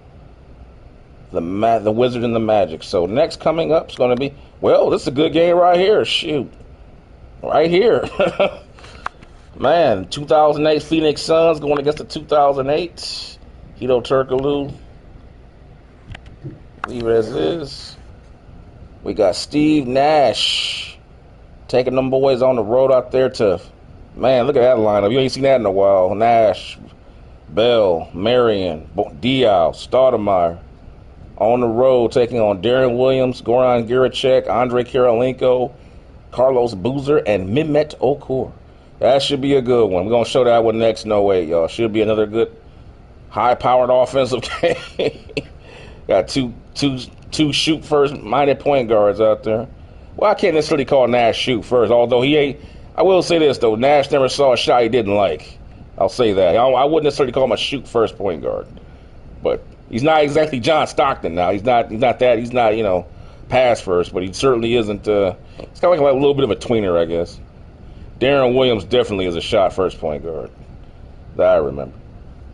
the Wizards and the Magic. So next coming up is going to be, this is a good game right here. Shoot. Right here. Man, 2008 Phoenix Suns going against the 2008 Hedo Turkoglu. Leave it as is. We got Steve Nash taking them boys on the road out there to, man, look at that lineup. You ain't seen that in a while. Nash, Bell, Marion, Diaw, Stoudemire on the road taking on Darren Williams, Goran Garicek, Andre Kirilenko, Carlos Boozer, and Mehmet Okur. That should be a good one. We're going to show that one next. No way, y'all. Should be another good high-powered offensive game. Got two shoot-first-minded point guards out there. Well, I can't necessarily call Nash shoot first, although he ain't. I will say this, though. Nash never saw a shot he didn't like. I'll say that. I wouldn't necessarily call him a shoot-first point guard. But he's not exactly John Stockton now. He's not that. He's not, pass first, but he certainly isn't. It's kind of like a little bit of a tweener, I guess. Darren Williams definitely is a shot-first point guard. That I remember.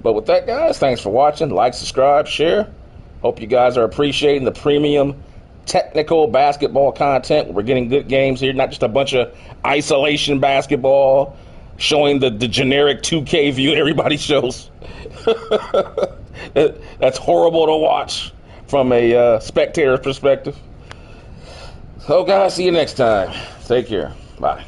But with that, guys, thanks for watching. Like, subscribe, share. Hope you guys are appreciating the premium technical basketball content. We're getting good games here, not just a bunch of isolation basketball showing the generic 2K view everybody shows. That's horrible to watch from a spectator's perspective. So, guys, see you next time. Take care. Bye.